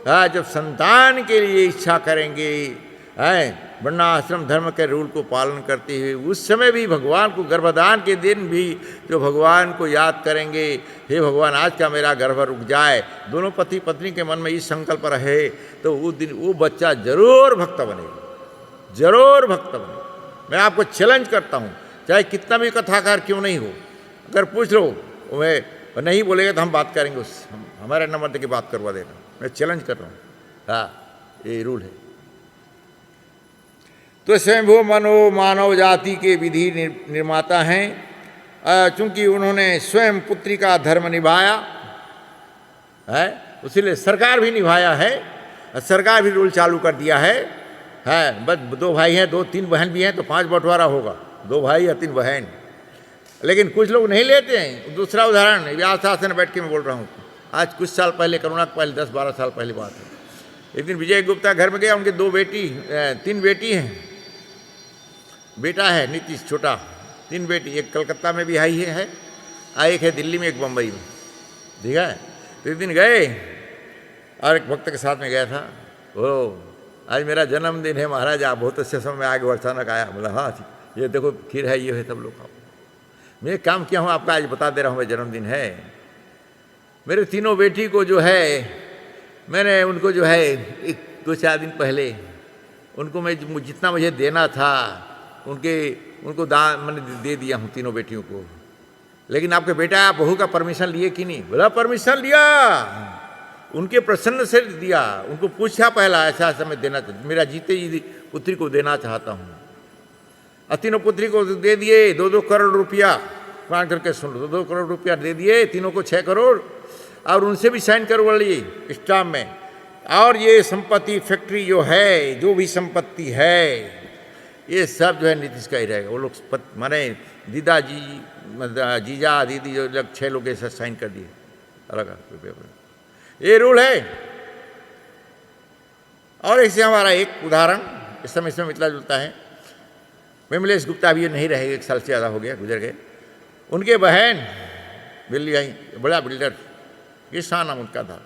जब संतान के लिए इच्छा करेंगे, वरना आश्रम धर्म के रूल को पालन करते हुए उस समय भी भगवान को, गर्भदान के दिन भी जो भगवान को याद करेंगे, हे भगवान आज का मेरा गर्भ रुक जाए, दोनों पति पत्नी के मन में इस संकल्प रहे, तो उस दिन वो बच्चा जरूर भक्त बनेगा, जरूर भक्त बनेगा। मैं आपको चैलेंज करता हूँ, चाहे कितना भी कथाकार क्यों नहीं हो, अगर पूछ लो मैं नहीं बोलेगा तो हम बात करेंगे, उस हमारे नंबर दे के बात करवा देना, मैं चैलेंज कर रहा हूँ। हाँ, ये रूल है। तो स्वयंभू मनो मानव जाति के विधि निर्माता हैं, चूंकि उन्होंने स्वयं पुत्री का धर्म निभाया है, उसीलिए सरकार भी निभाया है, सरकार भी रूल चालू कर दिया है। बस 2 भाई हैं, 2-3 बहन भी हैं तो 5 बंटवारा होगा, 2 भाई या 3 बहन, लेकिन कुछ लोग नहीं लेते हैं। दूसरा उदाहरण व्यास आसन बैठ के मैं बोल रहा हूँ, आज कुछ साल पहले, करुणा के पहले 10-12 साल पहले बात है। एक दिन विजय गुप्ता घर में गया, उनके 3 बेटी हैं, बेटा है नीतीश छोटा, 3 बेटी, एक कलकत्ता में भी आई है, एक है दिल्ली में, एक बम्बई में, ठीक है। तो एक दिन गए और एक भक्त के साथ में गया था, आज मेरा जन्मदिन है महाराज, आप बहुत अच्छे समय में आगे अचानक आया। बोला हाँ ये देखो खीर है, ये है, सब लोग खाओ। मैं एक काम किया हूँ आपका, आज बता दे रहा हूँ, मेरा जन्मदिन है। मेरे 3 बेटी को जो है, मैंने उनको जो है 2-4 दिन पहले उनको मैं जितना मुझे देना था उनको दान मैंने दे दिया हूँ 3 बेटियों को। लेकिन आपके बेटा आप बहू का परमिशन लिए कि नहीं? बोला परमिशन लिया, उनके प्रसन्न से दिया, उनको पूछा पहला ऐसा ऐसा मैं देना चाहता, मेरा जीते जी पुत्री को देना चाहता हूँ। 3 पुत्री को दे दिए 2-2 करोड़ रुपया, मान करके सुन लो, 2-2 करोड़ रुपया दे दिए, तीनों को 6 करोड़, और उनसे भी साइन करवा लिए स्टाम्प में। और ये संपत्ति फैक्ट्री जो है, जो भी संपत्ति है, ये सब जो है नीतीश का ही रहेगा। वो लोग माने दीदा जी, जीजा दीदी जो लोग 6 लोग ऐसा साइन कर दिए अलग पेपर। ये रूल है। और ऐसे हमारा एक उदाहरण इस समय इसमें मिलता जुलता है। विमलेश गुप्ता भी नहीं रहे, 1 साल से ज़्यादा हो गया, गुजर गए। उनके बहन दिल्ली आई, बड़ा बिल्डर, किसान नाम उनका था,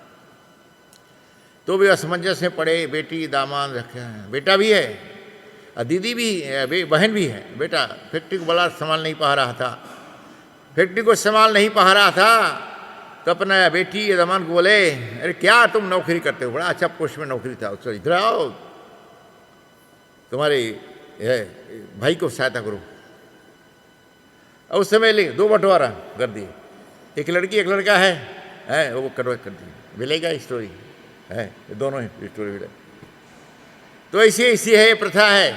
तो भी असमंजस में पड़े, बेटी दामाद रखे हैं, बेटा भी है दीदी भी है, बहन भी है। बेटा फैक्ट्री को बड़ा संभाल नहीं पा रहा था, फैक्ट्री को संभाल नहीं पा रहा था, तो अपना बेटी यजमान को बोले, अरे क्या तुम नौकरी करते हो, बड़ा अच्छा पोस्ट में नौकरी था, तो इधर आओ तुम्हारे भाई को सहायता करो। और उस समय ले 2 बंटवारा कर दिए, एक लड़की एक लड़का है वो कन्वर्ट कर दिए। मिलेगा स्टोरी है, दोनों ही स्टोरी मिले। तो ऐसी है, प्रथा है।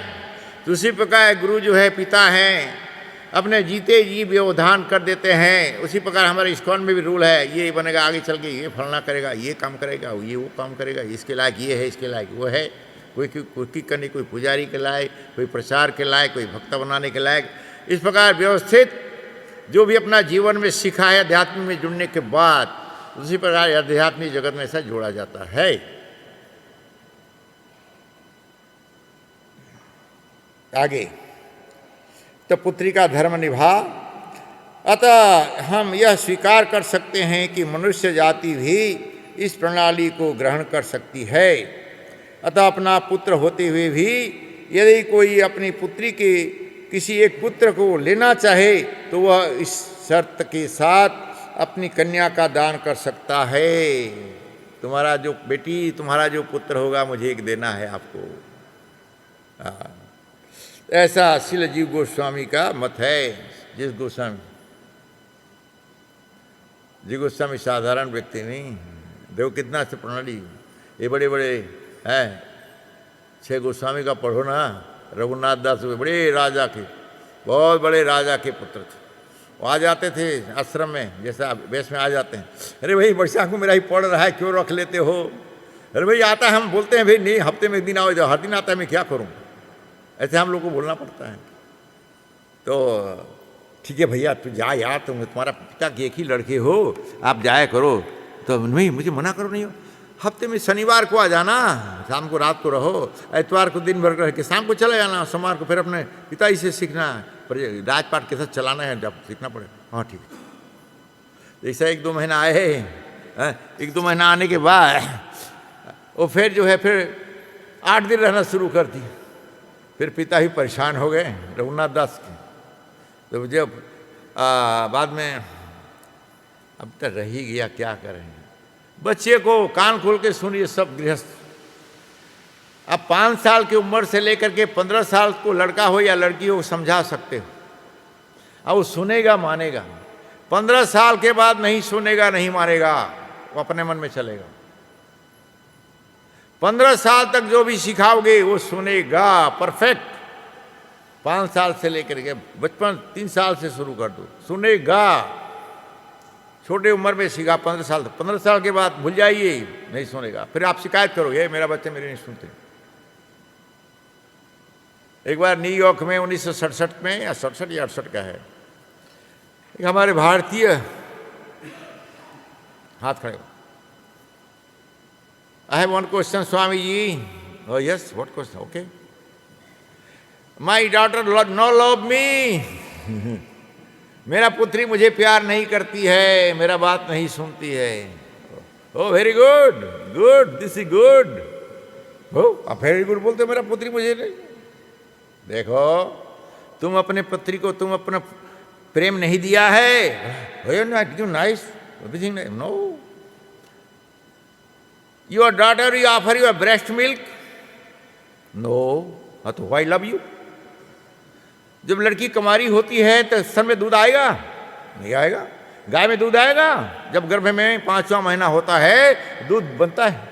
तो उसी प्रकार गुरु जो है पिता हैं, अपने जीते जी व्यवधान कर देते हैं। उसी प्रकार हमारे इस्कॉन में भी रूल है, ये बनेगा आगे चल के, ये फलना करेगा, ये काम करेगा, ये वो काम करेगा, इसके लायक ये है, इसके लायक वो है। कोई करने, कोई पुजारी के लायक, कोई प्रचार के लायक, कोई भक्त बनाने के लायक। इस प्रकार व्यवस्थित जो भी अपना जीवन में सीखा है अध्यात्म में जुड़ने के बाद, उसी प्रकार आध्यात्मिक जगत में ऐसा जोड़ा जाता है। आगे तो पुत्री का धर्म निभा, अतः हम यह स्वीकार कर सकते हैं कि मनुष्य जाति भी इस प्रणाली को ग्रहण कर सकती है। अतः अपना पुत्र होते हुए भी यदि कोई अपनी पुत्री के किसी एक पुत्र को लेना चाहे तो वह इस शर्त के साथ अपनी कन्या का दान कर सकता है। तुम्हारा जो बेटी, तुम्हारा जो पुत्र होगा, मुझे एक देना है आपको। ऐसा श्रील जीव गोस्वामी का मत है। जीव गोस्वामी साधारण व्यक्ति नहीं, देखो कितना से प्रणाली, ये बड़े बड़े हैं। 6 गोस्वामी का पढ़ो ना, रघुनाथ दास बड़े राजा के, बहुत बड़े राजा के पुत्र थे। वो आ जाते थे आश्रम में, जैसा वेश में आ जाते हैं, अरे भाई वर्षा को मेरा ही पढ़ रहा है, क्यों रख लेते हो? अरे भाई आता है, हम बोलते हैं भाई नहीं, हफ्ते में एक दिन आओ, जब हर दिन आता है मैं क्या करूं? ऐसे हम लोग को बोलना पड़ता है। तो ठीक है भैया, तू जा यार, तुम्हारा पिता के एक ही लड़के हो, आप जाया करो। तो नहीं, मुझे मना करो, नहीं हो, हफ्ते में शनिवार को आ जाना, शाम को रात को रहो, एतवार को दिन भर रह के शाम को चले जाना, सोमवार को फिर अपने पिताजी से सीखना, पर राजपाट के साथ चलाना है, जब सीखना पड़े। हाँ ठीक है। जैसा 1-2 महीना आए, 1-2 महीना आने के बाद वो फिर जो है फिर 8 दिन रहना शुरू कर दिया। फिर पिता ही परेशान हो गए रघुनाथ दास के। तो जब बाद में अब तक रह ही गया, क्या करें। बच्चे को कान खोल के सुनिए सब गृहस्थ। अब 5 साल की उम्र से लेकर के 15 साल को लड़का हो या लड़की हो समझा सकते हो, अब वो सुनेगा मानेगा। 15 साल के बाद नहीं सुनेगा नहीं मानेगा, वो अपने मन में चलेगा। 15 साल तक जो भी सिखाओगे वो सुनेगा परफेक्ट। 5 साल से लेकर के बचपन 3 साल से शुरू कर दो, सुनेगा। छोटे उम्र में सीखा 15 साल तक, 15 साल के बाद भूल जाइए, नहीं सुनेगा। फिर आप शिकायत करोगे मेरा बच्चे मेरे नहीं सुनते। एक बार न्यूयॉर्क में 1967 में या 67 या 68 का है, एक हमारे भारतीय, हाथ खड़े, I have one question, Swami ji. Oh yes, what question? Okay. My daughter no love me. मेरा पुत्री मुझे प्यार नहीं करती है, मेरा बात नहीं सुनती है। Oh very good, good, this is good. Oh आप very good बोलते हो, मेरा पुत्री मुझे नहीं। देखो तुम अपने पुत्री को तुम अपना प्रेम नहीं दिया है। Oh you're not nice, everything nice. No. Your daughter, you offer your breast milk? No. तो why love you? जब लड़की कुमारी होती है तो स्तन में दूध आएगा? नहीं आएगा। गाय में दूध आएगा? जब गर्भ में 5वां महीना होता है दूध बनता है।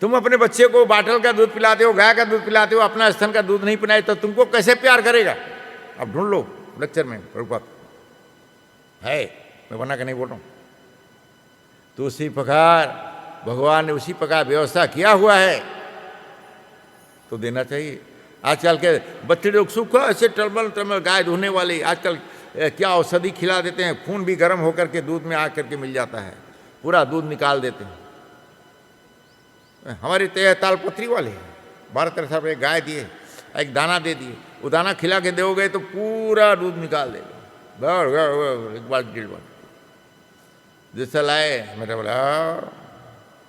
तुम अपने बच्चे को बाटल का दूध पिलाते हो, गाय का दूध पिलाते हो, अपना स्तन का दूध नहीं पिलाए तो तुमको कैसे प्यार करेगा? अब ढूंढ लो लेक्चर में, प्रभुपाद है, मैं बना के नहीं बोल रहा हूं। तो उसी प्रकार भगवान ने उसी प्रकार व्यवस्था किया हुआ है तो देना चाहिए। आजकल के बच्चे लोग सुख ऐसे टलमल टलमल गाय धोने वाले, आजकल क्या औषधि खिला देते हैं, खून भी गर्म होकर के दूध में आकर के मिल जाता है, पूरा दूध निकाल देते हैं। हमारे तालपत्री वाले 12-13 रुपये गाय दिए, एक दाना दे दिए, वो दाना खिला के दोगे तो पूरा दूध निकाल देगा, एक बार 1.5 बार। जैसा लाए मेरा बोला,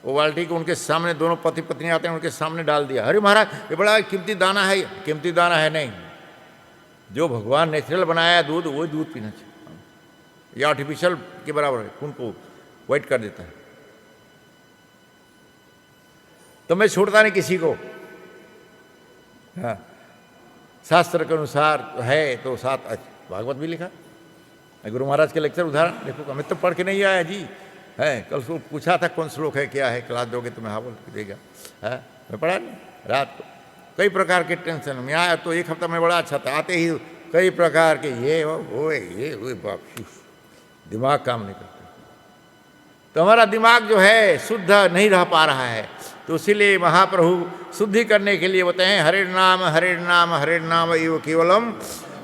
वो बाल्टी को उनके सामने दोनों पति पत्नी आते हैं, उनके सामने डाल दिया। अरे महाराज ये बड़ा कीमती दाना है। कीमती दाना है नहीं, जो भगवान नेचुरल बनाया दूध वो दूध पीना चाहिए। ये आर्टिफिशियल के बराबर है, खून को वाइट कर देता है। तो मैं छोड़ता नहीं किसी को। हाँ, शास्त्र के अनुसार है तो साथ भागवत भी लिखा। गुरु महाराज के लेक्चर उदाहरण देखो, हमें तो पढ़ के नहीं आया जी है। कल उसको पूछा था कौन श्लोक है, क्या है, क्लास दोगे तो मैं हाँ बोल देगा। है मैं पढ़ा नहीं रात को, कई प्रकार के टेंशन में आया। तो एक हफ्ता में बड़ा अच्छा था, आते ही कई प्रकार के ये हुए बाप, दिमाग काम नहीं करता। तो हमारा दिमाग जो है शुद्ध नहीं रह पा रहा है। तो इसीलिए महाप्रभु शुद्धि करने के लिए बताएं, हरे नाम हरे नाम हरे नाम एव केवलम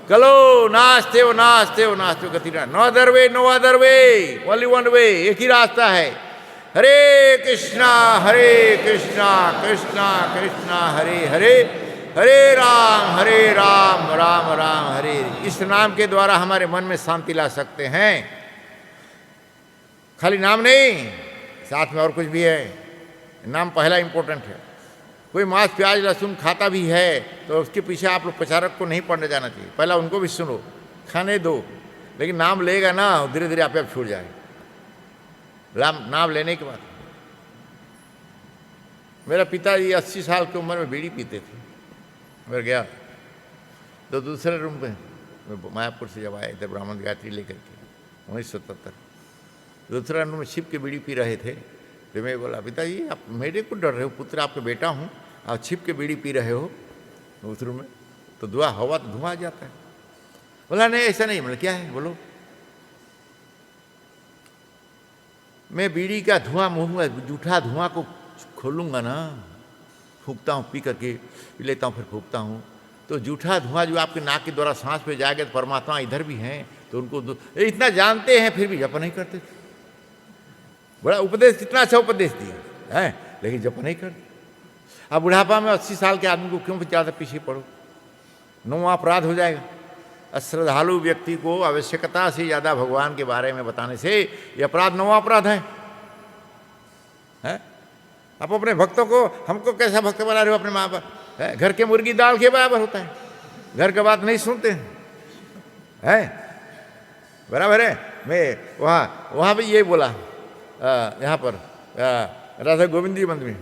कलो नास्ते वो नास्ते वो नास्ते गति no other way no other way only one way, एक ही रास्ता है। हरे कृष्णा कृष्णा कृष्णा हरे हरे, हरे राम राम राम हरे। इस नाम के द्वारा हमारे मन में शांति ला सकते हैं। खाली नाम नहीं, साथ में और कुछ भी है। नाम पहला इंपॉर्टेंट है। कोई मांस प्याज लहसुन खाता भी है तो उसके पीछे आप लोग प्रचारक को नहीं पढ़ने जाना चाहिए, पहला उनको भी सुनो, खाने दो। लेकिन नाम लेगा ना, धीरे धीरे आप छूट जाएगा। नाम लेने के बाद मेरा पिताजी 80 साल की उम्र में बीड़ी पीते थे। मैं गया तो दूसरे रूम पे, मायापुर से जब आए थे ब्राह्मण गायत्री लेकर के 1977, दूसरा रूम में छिप के बीड़ी पी रहे थे। तो मैं बोला, पिताजी आप मेरे को डर रहे हो, पुत्र आपका बेटा हूँ, आप छिप के बीड़ी पी रहे हो उस रूम में, तो हवा तो धुआं आ जाता है। बोला नहीं ऐसा नहीं। मतलब क्या है बोलो। मैं बीड़ी का धुआं मुँह में, जूठा धुआं को खोलूँगा ना, फूंकता हूँ, पी करके पी लेता हूँ, फिर फूंकता हूँ, तो जूठा धुआं जो आपके नाक के द्वारा सांस पे जाएगा तो परमात्मा इधर भी हैं, तो उनको इतना जानते हैं फिर भी जप नहीं करते। बड़ा उपदेश, कितना अच्छा उपदेश दिया है, लेकिन जप नहीं करते। अब बुढ़ापा में 80 साल के आदमी को क्यों ज़्यादा पीछे पड़ो, नौवां अपराध हो जाएगा। अश्रद्धालु व्यक्ति को आवश्यकता से ज़्यादा भगवान के बारे में बताने से ये अपराध नौवां अपराध है। आप अपने भक्तों को, हमको कैसा भक्त बना रहे हो अपने माँ बाप, घर के मुर्गी दाल के बराबर होता है, घर का बात नहीं सुनते हैं, बराबर है। मैं वहाँ भी ये बोला, यहाँ पर राधा गोविंद जी मंदिर में,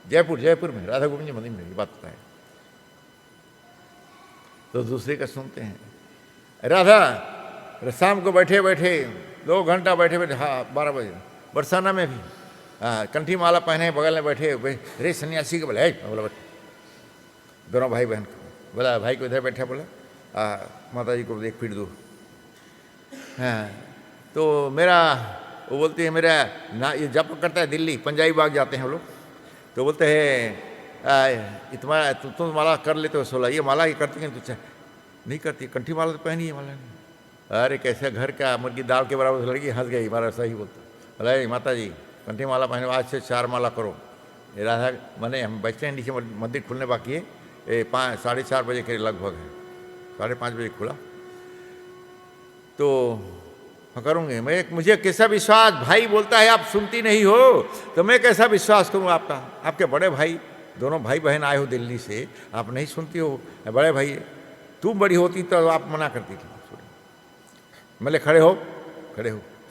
जयपुर में राधा गोविंद जी मंदिर में ये बात होता है। तो दूसरे का सुनते हैं। राधा शाम को बैठे 2 घंटा बैठे, हाँ 12 बजे बरसाना में भी कंठी माला पहने बगल में बैठे, रे सन्यासी के बोला, बोला दोनों भाई बहन को बोला, भाई को इधर बैठा, बोला माता जी को देख पीट दो। हाँ तो मेरा, वो बोलते हैं मेरा ना, ये जप करता है दिल्ली, पंजाबी बाग जाते हैं वो लोग, तो बोलते हैं इतना तुम माला कर लेते हो 16, ये माला ये करती हैं तो नहीं करती, कंठी माला तो पहनी है माला नहीं। अरे कैसे घर का मुर्गी दाल के बराबर लड़की हंस गई, हमारा सही बोलता, बोला माता जी कंठी माला पहने, आज से 4 माला करो। ये राधा मैंने, हम बैठते हैं नीचे, मंदिर खुलने बाकी है, 4:30 बजे के लगभग है, 5:30 बजे खुला, तो करूँगी मैं। मुझे कैसा विश्वास, भाई बोलता है आप सुनती नहीं हो, तो मैं कैसा विश्वास करूँ आपका। आपके बड़े भाई, दोनों भाई बहन आए हो दिल्ली से, आप नहीं सुनती हो, बड़े भाई तुम बड़ी होती तो आप मना करती थी। बोले खड़े हो,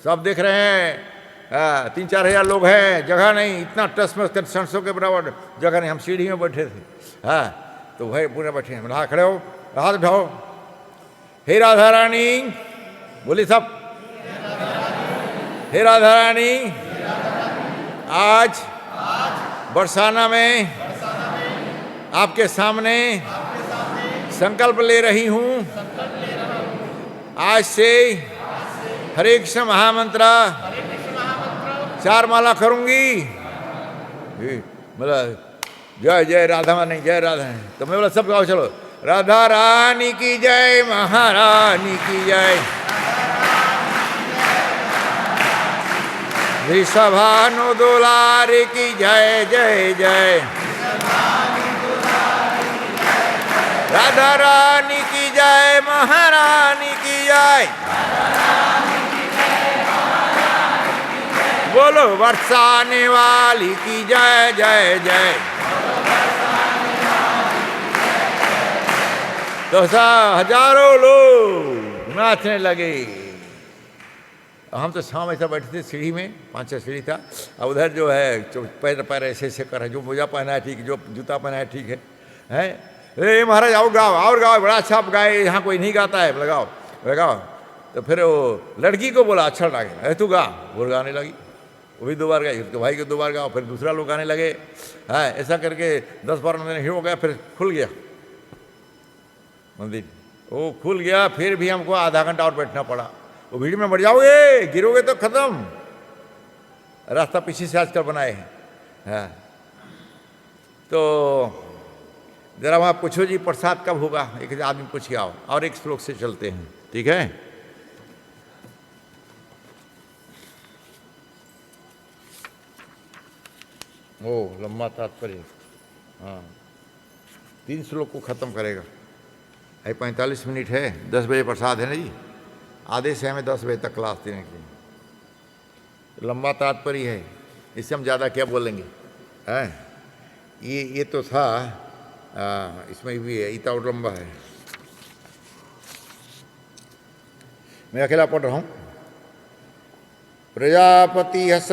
सब देख रहे हैं, 3-4 हज़ार लोग हैं, जगह नहीं, इतना टस में 300 के बराबर जगह नहीं, हम सीढ़ी में बैठे थे। हाँ तो भाई पूरे बैठे हैं, हाँ खड़े हो, हाथ उठाओ, हे राधा रानी, बोली सब, हे राधा रानी, आज बरसाना में आपके सामने संकल्प ले रही हूँ, आज से हरे कृष्ण महामंत्र 4 माला करूँगी। बोला जय जय राधा रानी, जय राधा रानी। तो मैं बोला सब गाओ चलो, राधा रानी की जय, महारानी की जय, ऋषभानु दुलारी की जय जय जय, राधा रानी की जय, महारानी की जय, बोलो बरसाने वाली की जय जय जय। तो हजारों लोग नाचने लगे, हम तो शाम ऐसा बैठे थे सीढ़ी में, 5-6 सीढ़ी था, और उधर जो है पैर पैर ऐसे ऐसे कर रहे, जो मोजा पहना है ठीक है, जो जूता पहना है ठीक है, हैं अरे महाराज आओ गाओ और गाओ, बड़ा अच्छा आप गाए, यहाँ कोई नहीं गाता है, लगाओ लगाओ। तो फिर वो लड़की को बोला अच्छा लगे, अरे तू गा, वो गाने लगी, वो भी 2 बार गाई, उसके भाई को 2 बार गाओ, फिर दूसरा लोग गाने लगे, है ऐसा करके 10-12 दिन हो गया, फिर खुल गया मंदिर, वो खुल गया। फिर भी हमको आधा घंटा और बैठना पड़ा, वो भीड़ में मर जाओगे, गिरोगे तो खत्म, रास्ता पीछे से आजकल बनाए हैं। हाँ तो जरा वहाँ पूछो जी प्रसाद कब होगा, एक आदमी पूछ के आओ, और एक श्लोक से चलते हैं, ठीक है। ओ लंबा तात्पर्य, हाँ 3 श्लोक को खत्म करेगा, 45 मिनट है, 10 बजे प्रसाद है ना जी, आधे से हमें 10 बजे तक क्लास देने की, लंबा तात्पर्य है, इससे हम ज़्यादा क्या बोलेंगे, हैं ये तो था, इसमें भी है, इतना और लंबा है, मैं अकेला पढ़ रहा हूँ। प्रजापति हस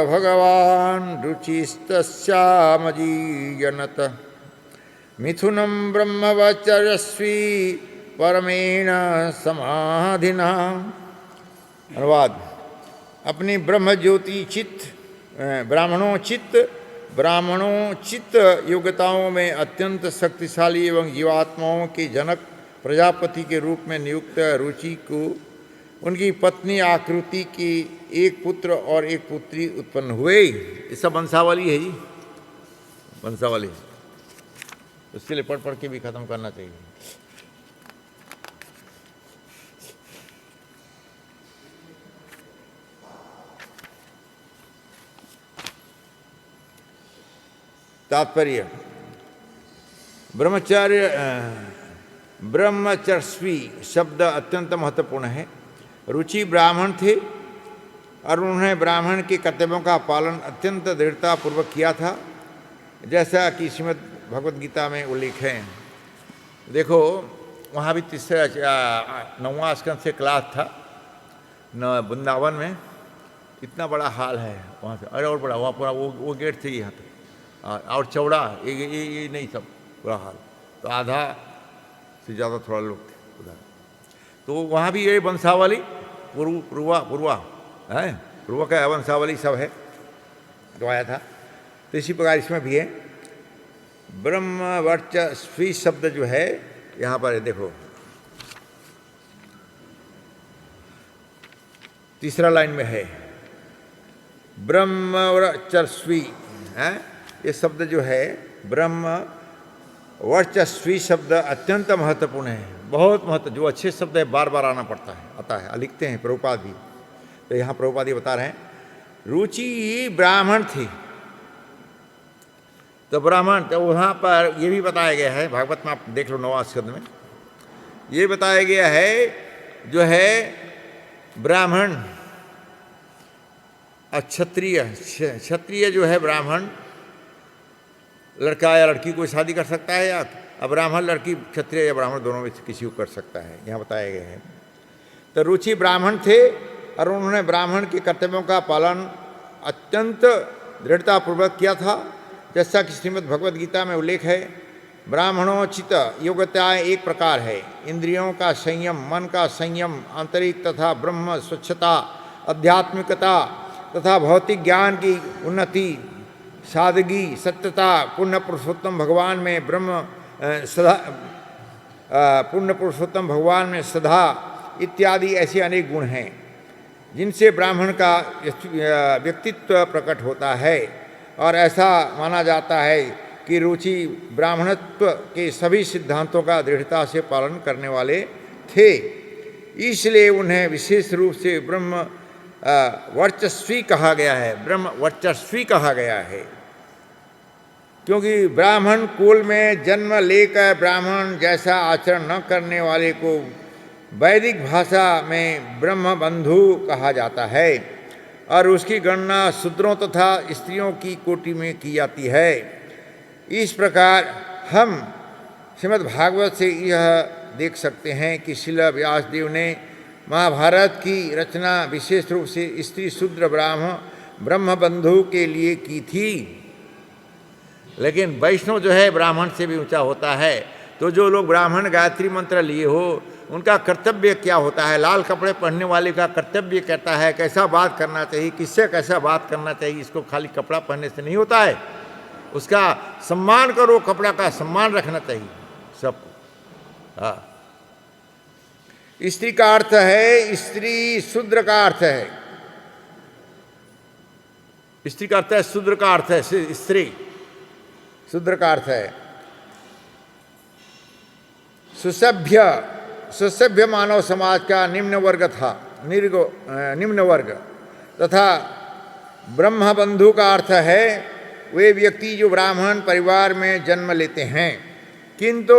भगवान रुचिस्तस्यामजीयनत मिथुनं ब्रह्मवचरस्वी परमेण समाधिना। अनुवाद, अपनी ब्रह्म ज्योति चित्त ब्राह्मणोचित योग्यताओं में अत्यंत शक्तिशाली एवं जीवात्माओं के जनक प्रजापति के रूप में नियुक्त रुचि को उनकी पत्नी आकृति की एक पुत्र और एक पुत्री उत्पन्न हुए। ये सब वंशावली है जी, वंशावली, उसके लिए पढ़ के भी खत्म करना चाहिए। तात्पर्य, ब्रह्मचर्यस्वी शब्द अत्यंत महत्वपूर्ण है। रुचि ब्राह्मण थे और उन्होंने ब्राह्मण के कर्तव्यों का पालन अत्यंत दृढ़ता पूर्वक किया था, जैसा कि श्रीमद् भगवद गीता में उल्लेख है। देखो वहाँ भी 9वां स्कंद से क्लास था न, वृंदावन में इतना बड़ा हाल है वहाँ से, अरे और बड़ा वहाँ पूरा वो गेट थे यहाँ पे, और चौड़ा ये नहीं सब पूरा हाल, तो आधा से ज़्यादा थोड़ा लोग थे उधर। तो वहाँ भी ये वंशावली पूर्वा है, पूर्वा का वंशावली सब है तो आया था। तो इसी प्रकार इसमें भी है। ब्रह्मवर्चस्वी शब्द जो है यहाँ पर है, देखो तीसरा लाइन में है ब्रह्मवर्चस्वी है। ये शब्द जो है ब्रह्मवर्चस्वी शब्द अत्यंत महत्वपूर्ण है, बहुत महत्व, जो अच्छे शब्द है बार बार आना पड़ता है, आता है, लिखते हैं प्रभुपाद भी। तो यहाँ प्रभुपाद ये बता रहे हैं रुचि ब्राह्मण थी, तो ब्राह्मण, तो वहाँ पर ये भी बताया गया है, भागवत में आप देख लो 9वां स्कंद में ये बताया गया है जो है ब्राह्मण क्षत्रिय जो है ब्राह्मण लड़का या लड़की को शादी कर सकता है, या ब्राह्मण लड़की क्षत्रिय या ब्राह्मण दोनों में से किसी को कर सकता है, यहाँ बताया गया है। तो रुचि ब्राह्मण थे और उन्होंने ब्राह्मण के कर्तव्यों का पालन अत्यंत दृढ़तापूर्वक किया था, जैसा कि श्रीमद् भगवद गीता में उल्लेख है। ब्राह्मणोचित योग्यताएँ एक प्रकार है, इंद्रियों का संयम, मन का संयम, आंतरिक तथा ब्रह्म स्वच्छता, आध्यात्मिकता तथा भौतिक ज्ञान की उन्नति, सादगी, सत्यता, पुण्य पुरुषोत्तम भगवान में श्रद्धा इत्यादि ऐसे अनेक गुण हैं जिनसे ब्राह्मण का व्यक्तित्व प्रकट होता है। और ऐसा माना जाता है कि रुचि ब्राह्मणत्व के सभी सिद्धांतों का दृढ़ता से पालन करने वाले थे, इसलिए उन्हें विशेष रूप से वर्चस्वी कहा गया है, ब्रह्म वर्चस्वी कहा गया है। क्योंकि ब्राह्मण कुल में जन्म लेकर ब्राह्मण जैसा आचरण न करने वाले को वैदिक भाषा में ब्रह्मबंधु कहा जाता है और उसकी गणना शूद्रों तथा स्त्रियों की कोटि में की जाती है। इस प्रकार हम श्रीमद् भागवत से यह देख सकते हैं कि श्रील व्यासदेव ने महाभारत की रचना विशेष रूप से स्त्री शूद्र ब्रह्म बंधु के लिए की थी। लेकिन वैष्णव जो है ब्राह्मण से भी ऊंचा होता है। तो जो लोग ब्राह्मण गायत्री मंत्र लिए हो उनका कर्तव्य क्या होता है? लाल कपड़े पहनने वाले का कर्तव्य कहता है कैसा बात करना चाहिए, किससे कैसा बात करना चाहिए। इसको खाली कपड़ा पहनने से नहीं होता है, उसका सम्मान करो, कपड़ा का सम्मान रखना चाहिए सबको। हाँ, स्त्री का अर्थ है, स्त्री शूद्र का अर्थ है, स्त्री का अर्थ है, शूद्र का अर्थ है, स्त्री शूद्र का अर्थ है सुसभ्य मानव समाज का निम्न वर्ग था, निम्न वर्ग। तथा ब्रह्म बंधु का अर्थ है वे व्यक्ति जो ब्राह्मण परिवार में जन्म लेते हैं किंतु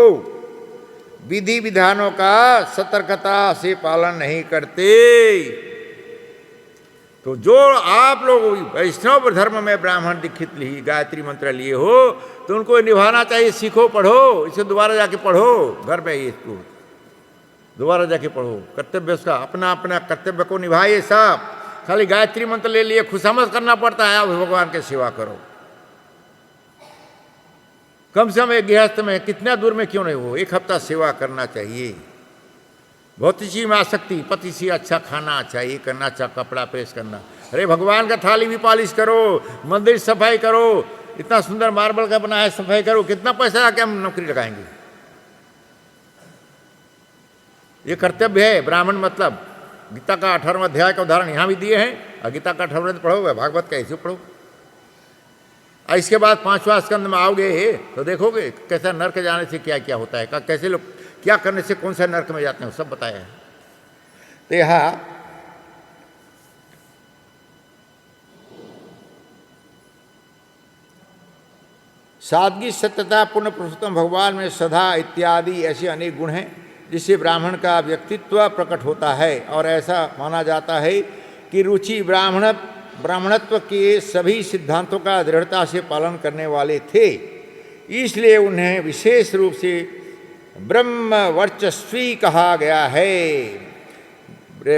विधि विधानों का सतर्कता से पालन नहीं करते। तो जो आप लोग वैष्णव धर्म में ब्राह्मण दीक्षित लिए, गायत्री मंत्र लिए हो, तो उनको निभाना चाहिए। सीखो, पढ़ो, इसे दोबारा जाके पढ़ो, घर में इसको दोबारा जाके पढ़ो। कर्तव्य उसका अपना अपना कर्तव्य को निभाइए सब। खाली गायत्री मंत्र ले लिए खुशामद करना पड़ता है, आप भगवान की सेवा करो। कम से कम एक गृहस्थ में कितना दूर में क्यों नहीं हो, एक हफ्ता सेवा करना चाहिए। भौतिक चीज में आसक्ति, पति से अच्छा खाना चाहिए, करना अच्छा कपड़ा पेश करना। अरे भगवान का थाली भी पालिश करो, मंदिर सफाई करो, इतना सुंदर मार्बल का बना है सफाई करो। कितना पैसा आके हम नौकरी लगाएंगे? ये कर्तव्य है। ब्राह्मण मतलब गीता का 18वां अध्याय का उदाहरण यहाँ भी दिए हैं, और गीता का 18वां पढ़ोगे, भागवत का ऐसे पढ़ो। और इसके बाद 5वां स्कंद में आओगे तो देखोगे कैसा नर्क जाने से क्या क्या होता है, कैसे लोग क्या करने से कौन सा नर्क में जाते हैं, सब बताया है। तो यहाँ सादगी, सत्यता, पूर्ण पुरुषोत्तम भगवान में श्रद्धा इत्यादि ऐसे अनेक गुण हैं जिससे ब्राह्मण का व्यक्तित्व प्रकट होता है। और ऐसा माना जाता है कि रुचि ब्राह्मणत्व के सभी सिद्धांतों का दृढ़ता से पालन करने वाले थे, इसलिए उन्हें विशेष रूप से ब्रह्म वर्चस्वी कहा गया है।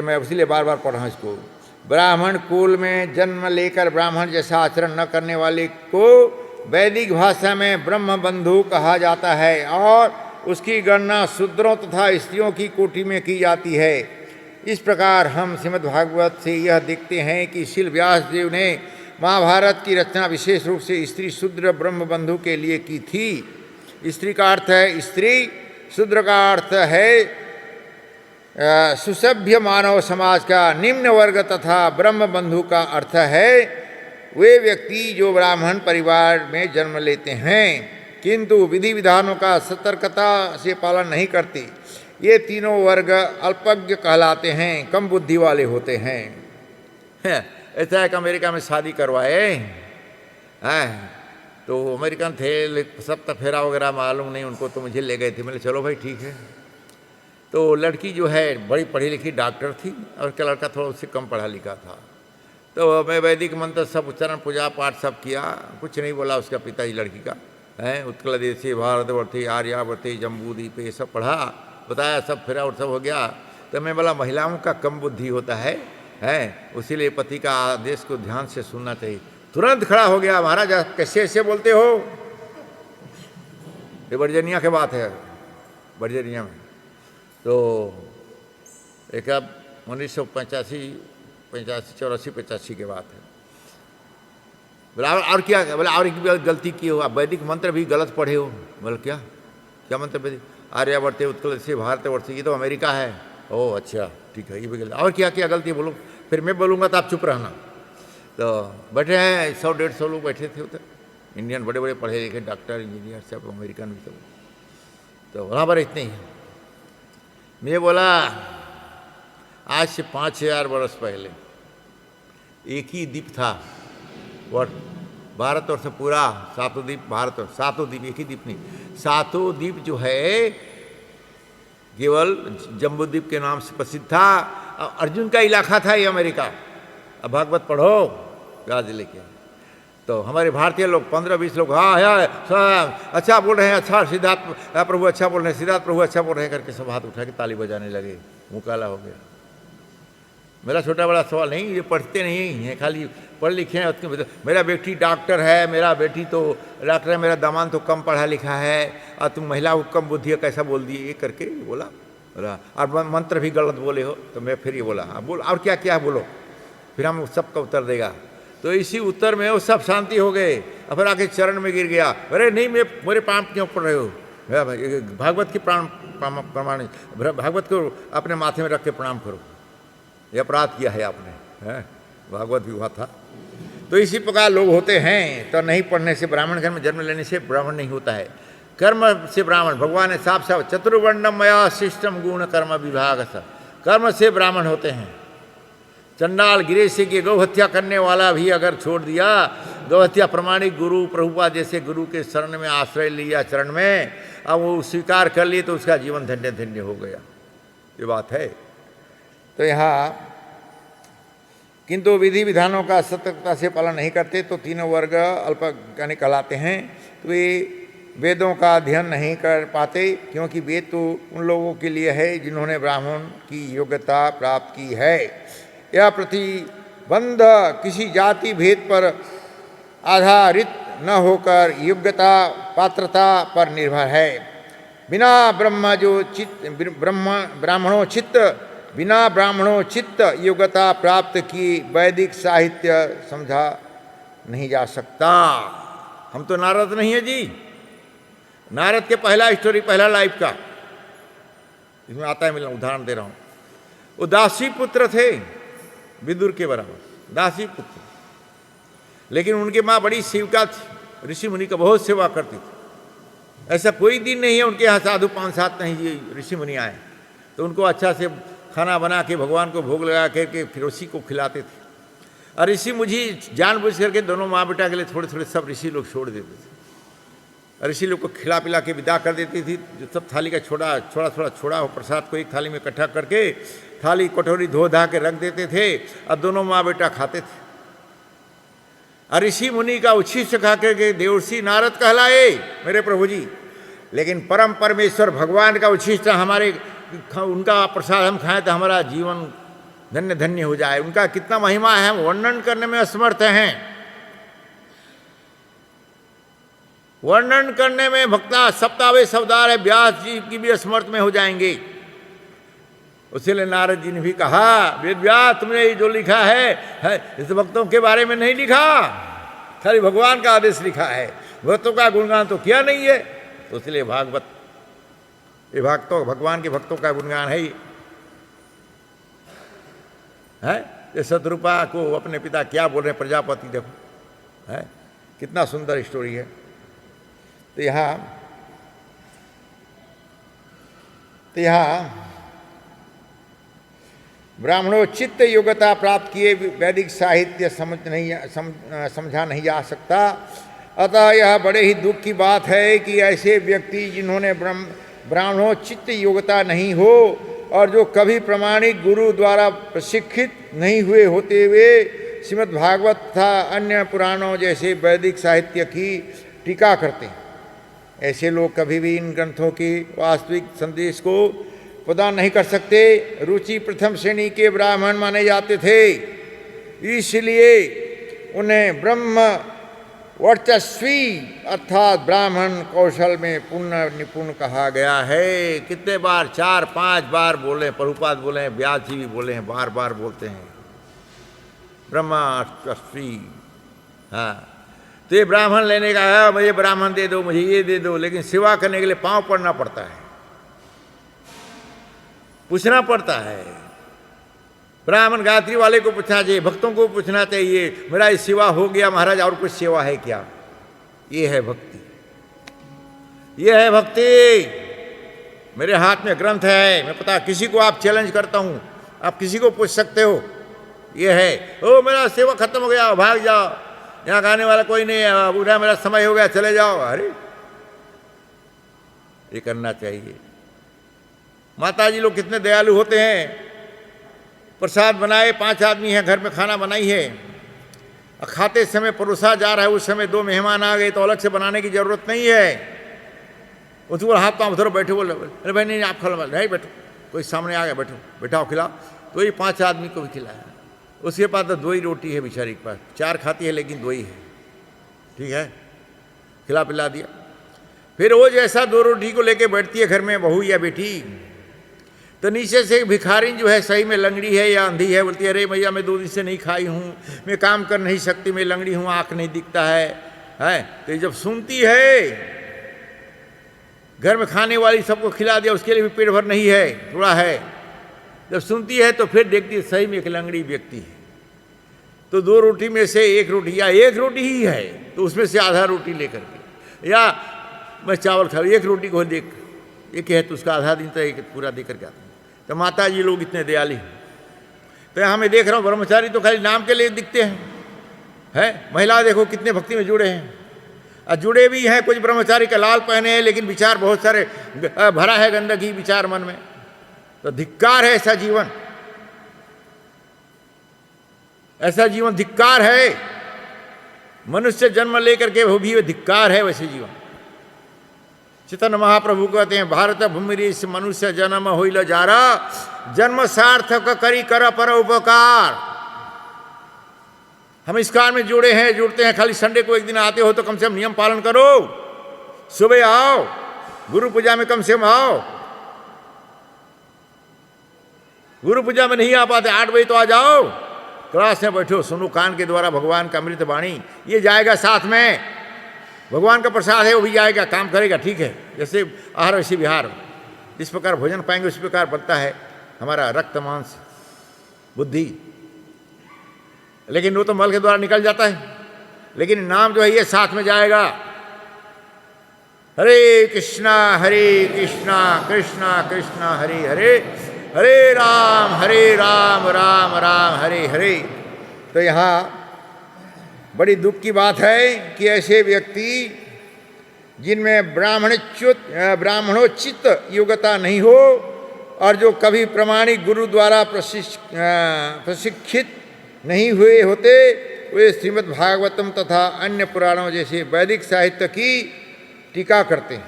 मैं इसलिए बार बार पढ़ा इसको। ब्राह्मण कुल में जन्म लेकर ब्राह्मण जैसा आचरण न करने वाले को वैदिक भाषा में ब्रह्म बंधु कहा जाता है, और उसकी गणना शूद्रों तथा स्त्रियों की कोटि में की जाती है। इस प्रकार हम श्रीमद् भागवत से यह देखते हैं कि श्रील व्यास देव ने महाभारत की रचना विशेष रूप से स्त्री शूद्र ब्रह्म बंधु के लिए की थी। स्त्री का अर्थ है स्त्री, शूद्र का अर्थ है सुसभ्य मानव समाज का निम्न वर्ग, तथा ब्रह्म बंधु का अर्थ है वे व्यक्ति जो ब्राह्मण परिवार में जन्म लेते हैं किंतु विधि विधानों का सतर्कता से पालन नहीं करते। ये तीनों वर्ग अल्पज्ञ कहलाते हैं, कम बुद्धि वाले होते हैं। ऐसा एक अमेरिका में शादी करवाए हैं, तो अमेरिकन थे, सब तक फेरा वगैरह मालूम नहीं उनको, तो मुझे ले गए थे। मैंने चलो भाई ठीक है। तो लड़की जो है बड़ी पढ़ी लिखी डॉक्टर थी और उसका लड़का थोड़ा उससे कम पढ़ा लिखा था। तो मैं वैदिक मंत्र सब उच्चारण पूजा पाठ सब किया, कुछ नहीं बोला उसका पिताजी लड़की का है। उत्कल देशी भारतवर्ती आर्यावर्ती जम्बूद्वीप ये सब पढ़ा, बताया, सब फिरा और सब हो गया। तो मैं बोला महिलाओं का कम बुद्धि होता है, उसीलिए पति का आदेश को ध्यान से सुनना चाहिए। तुरंत खड़ा हो गया, महाराज कैसे ऐसे बोलते हो? ये वर्जीनिया की बात है, वर्जीनिया में। तो एक अब 1985 84 की बात है। बोला और क्या? बोला और एक गलती की हो, आप वैदिक मंत्र भी गलत पढ़े हो। बोला क्या क्या मंत्र वैदिक? आर्यावर्ते उत्कल से भारतवर्ती, ये तो अमेरिका है। ओह अच्छा ठीक है, ये भी गलत। और क्या क्या गलती बोलो? फिर मैं बोलूँगा तो आप चुप रहना। तो बैठे हैं 100-150 लोग बैठे थे उधर, इंडियन बड़े बड़े पढ़े लिखे डॉक्टर इंजीनियर सब, अमेरिकन भी सब। तो वहाँ पर इतने ही। मैं बोला आज से 5000 वर्ष पहले एक ही द्वीप था, और भारतवर्ष पूरा सातों द्वीप, भारत सातों द्वीप, एक ही द्वीप नहीं, सातों द्वीप जो है केवल जम्बूद्वीप के नाम से प्रसिद्ध था। अर्जुन का इलाका था ये अमेरिका। अब भागवत पढ़ो गाज लेके। तो हमारे भारतीय लोग 15-20 लोग हाँ अच्छा बोल रहे हैं, अच्छा सिद्धार्थ प्रभु अच्छा बोल रहे हैं, सिद्धार्थ प्रभु अच्छा बोल रहे हैं करके सब हाथ उठा के ताली बजाने लगे, मुँह काला हो गया। मेरा छोटा बड़ा सवाल नहीं, ये पढ़ते नहीं हैं, खाली पढ़े लिखे हैं उसके। मेरा बेटी डॉक्टर है, मेरा बेटी तो डॉक्टर है, मेरा दामाद तो कम पढ़ा लिखा है, और तुम महिला को कम बुद्धि है, कैसा बोल दिए ये करके बोला। और मंत्र भी गलत बोले हो। तो मैं फिर ये बोला, हाँ बोल, और क्या क्या बोलो, फिर हम सबका उत्तर देगा। तो इसी उत्तर में वो सब शांति हो गए। और फिर आके चरण में गिर गया, अरे नहीं मैं मेरे पाप क्यों पढ़ रहे हो, भागवत की प्रमाण, भागवत को अपने माथे में रख के प्रणाम करो, ये अपराध किया है आपने, है भागवत भी हुआ था। तो इसी प्रकार लोग होते हैं। तो नहीं पढ़ने से, ब्राह्मण घर में जन्म लेने से ब्राह्मण नहीं होता है, कर्म से ब्राह्मण। भगवान ने साफ साफ चतुर्वर्णम मया शिष्टम गुण कर्म विभाग, कर्म से ब्राह्मण होते हैं। चंडाल गिरेशी की गौ हत्या करने वाला भी अगर छोड़ दिया, गौ हत्या प्रमाणिक गुरु प्रभुपाद जैसे गुरु के शरण में आश्रय लिया, चरण में, अब वो स्वीकार कर लिए तो उसका जीवन धन्य धन्य हो गया। ये बात है। तो यहाँ किंतु विधि विधानों का सतर्कता से पालन नहीं करते तो तीनों वर्ग अल्पज्ञानी कहलाते हैं। तो वे वेदों का अध्ययन नहीं कर पाते, क्योंकि वेद तो उन लोगों के लिए है जिन्होंने ब्राह्मण की योग्यता प्राप्त की है। यह प्रतिबंध किसी जाति भेद पर आधारित न होकर योग्यता पात्रता पर निर्भर है। बिना ब्राह्मणोचित योग्यता प्राप्त की वैदिक साहित्य समझा नहीं जा सकता। हम तो नारद नहीं है जी, नारद के पहला स्टोरी, पहला लाइफ का इसमें आता है, मैं उदाहरण दे रहा हूँ। वो दासी पुत्र थे, विदुर के बराबर दासी पुत्र, लेकिन उनकी माँ बड़ी सेविका थी, ऋषि मुनि का बहुत सेवा करती थी। ऐसा कोई दिन नहीं है उनके यहाँ साधु 5-7 नहीं ऋषि मुनि आए तो उनको अच्छा से खाना बना के भगवान को भोग लगा करके फिर उसी को खिलाते थे। और ऋषि मुझे जानबूझ करके दोनों माँ बेटा के लिए थोड़े थोड़े सब ऋषि लोग छोड़ देते थे, और ऋषि लोग को खिला पिला के विदा कर देती थी। जो सब थाली का छोड़ा हो प्रसाद को एक थाली में इकट्ठा करके थाली कटोरी धो धा के रख देते थे, और दोनों माँ बेटा खाते थे। और ऋषि मुनि का उच्छिष्ट खा करके देवर्षि नारद कहलाए मेरे प्रभु जी, लेकिन परम परमेश्वर भगवान का उच्छिष्ट हमारे, उनका प्रसाद हम खाएं तो हमारा जीवन धन्य धन्य हो जाए। उनका कितना महिमा है हम वर्णन करने में असमर्थ हैं। वर्णन करने में भक्ता सप्तावे सवदार है, व्यास जी की भी असमर्थ में हो जाएंगे। उसीलिए नारद जी ने भी कहा, वेद व्यास तुमने ये जो लिखा है इस भक्तों के बारे में नहीं लिखा, खाली भगवान का आदेश लिखा है, भक्तों का गुणगान तो किया नहीं है। तो इसलिए भागवत ये भक्तों, भगवान के भक्तों का गुणगान है। ये शत्रुपा को अपने पिता क्या बोल रहे हैं, प्रजापति, देखो है कितना सुंदर स्टोरी है। तो यहाँ ब्राह्मणोचित योग्यता प्राप्त किए वैदिक साहित्य समझा नहीं जा सकता। अतः यह बड़े ही दुख की बात है कि ऐसे व्यक्ति जिन्होंने ब्राह्मणोचित योग्यता नहीं हो और जो कभी प्रमाणिक गुरु द्वारा प्रशिक्षित नहीं हुए होते हुए श्रीमद् भागवत तथा अन्य पुराणों जैसे वैदिक साहित्य की टीका करते हैं, ऐसे लोग कभी भी इन ग्रंथों की वास्तविक संदेश को प्रदान नहीं कर सकते। रुचि प्रथम श्रेणी के ब्राह्मण माने जाते थे, इसलिए उन्हें ब्रह्म वर्चस्वी अर्थात ब्राह्मण कौशल में पूर्ण निपुण कहा गया है। कितने बार, 4-5 बार बोले, प्रभुपाद बोले हैं, व्यास जी भी बोले हैं, बार बार बोलते हैं ब्रह्मवर्चस्वी। हाँ, तो ये ब्राह्मण लेने का है, मुझे ब्राह्मण दे दो, मुझे ये दे दो, लेकिन सेवा करने के लिए पांव पड़ना पड़ता है, पूछना पड़ता है। ब्राह्मण गायत्री वाले को पूछना चाहिए, भक्तों को पूछना चाहिए, मेरा ये सेवा हो गया महाराज, और कुछ सेवा है क्या? ये है भक्ति, ये है भक्ति। मेरे हाथ में ग्रंथ है, मैं पता किसी को आप चैलेंज करता हूं, आप किसी को पूछ सकते हो, ये है। ओ मेरा सेवा खत्म हो गया, भाग जाओ, यहाँ गाने वाला कोई नहीं है, बूढ़ा मेरा समय हो गया, चले जाओ। अरे ये करना चाहिए। माता जी लोग कितने दयालु होते हैं। प्रसाद बनाए, 5 आदमी हैं, घर में खाना बनाई है, खाते समय परोसा जा रहा है, उस समय 2 मेहमान आ गए तो अलग से बनाने की जरूरत नहीं है। उसको हाथ पाँव धरो, बैठो, बोले अरे भाई नहीं आप खिला, नहीं बैठो, कोई सामने आ गया, बैठो, बैठाओ, खिलाओ। तो ये 5 आदमी को भी खिलाया। उसके पास तो 2 ही रोटी है बेचारी के पास, 4 खाती है लेकिन 2 ही है, ठीक है, खिला पिला दिया। फिर वो जैसा 2 रोटी को लेके बैठती है घर में बहू या बेटी, तो नीचे से एक भिखारिन जो है सही में लंगड़ी है या अंधी है, बोलती है अरे भैया मैं 2 दिन से नहीं खाई हूँ, मैं काम कर नहीं सकती, मैं लंगड़ी हूँ, आँख नहीं दिखता है। तो जब सुनती है घर में खाने वाली सबको खिला दिया, उसके लिए भी पेट भर नहीं है, थोड़ा है, जब सुनती है तो फिर देखती है सही में एक लंगड़ी व्यक्ति है। तो 2 रोटी में से 1 रोटी या 1 रोटी ही है तो उसमें से आधा रोटी लेकर के, या मैं चावल खा 1 रोटी को देख, एक है तो उसका आधा दिन तो एक पूरा दे करके आते हैं। तो माता जी लोग इतने दयालु हैं। तो यहाँ मैं देख रहा हूँ ब्रह्मचारी तो खाली नाम के लिए दिखते हैं, महिला देखो कितने भक्ति में जुड़े हैं, और जुड़े भी हैं, कुछ ब्रह्मचारी का लाल पहने हैं लेकिन विचार बहुत सारे भरा है गंदगी विचार मन में। तो धिक्कार है ऐसा जीवन, ऐसा जीवन धिक्कार है। मनुष्य जन्म लेकर के वो भी धिक्कार है वैसे जीवन। चैतन्य महाप्रभु कहते हैं भारत भूमि मनुष्य जन्म होइल जारा, जन्म सार्थक करी कर पर उपकार। हम इस कार में जुड़े हैं, जुड़ते हैं, खाली संडे को एक दिन आते हो तो कम से कम नियम पालन करो, सुबह आओ, गुरु पूजा में कम से कम आओ। गुरु पूजा में नहीं आ पाते 8 बजे तो आ जाओ, क्लास में बैठो, सुनो कान के द्वारा भगवान का अमृत वाणी, ये जाएगा साथ में, भगवान का प्रसाद है वो भी जाएगा, काम करेगा, ठीक है। जैसे आहार वैसे विहार, जिस प्रकार भोजन पाएंगे उसी प्रकार बनता है हमारा रक्त मांस बुद्धि, लेकिन वो तो मल के द्वारा निकल जाता है, लेकिन नाम जो है ये साथ में जाएगा। हरे कृष्णा कृष्णा कृष्णा हरे हरे, हरे राम राम राम हरे हरे। तो यहाँ बड़ी दुख की बात है कि ऐसे व्यक्ति जिनमें ब्राह्मणोचित योग्यता नहीं हो और जो कभी प्रामाणिक गुरु द्वारा प्रशिक्षित नहीं हुए होते, वे श्रीमद् भागवतम तथा अन्य पुराणों जैसे वैदिक साहित्य की टीका करते हैं।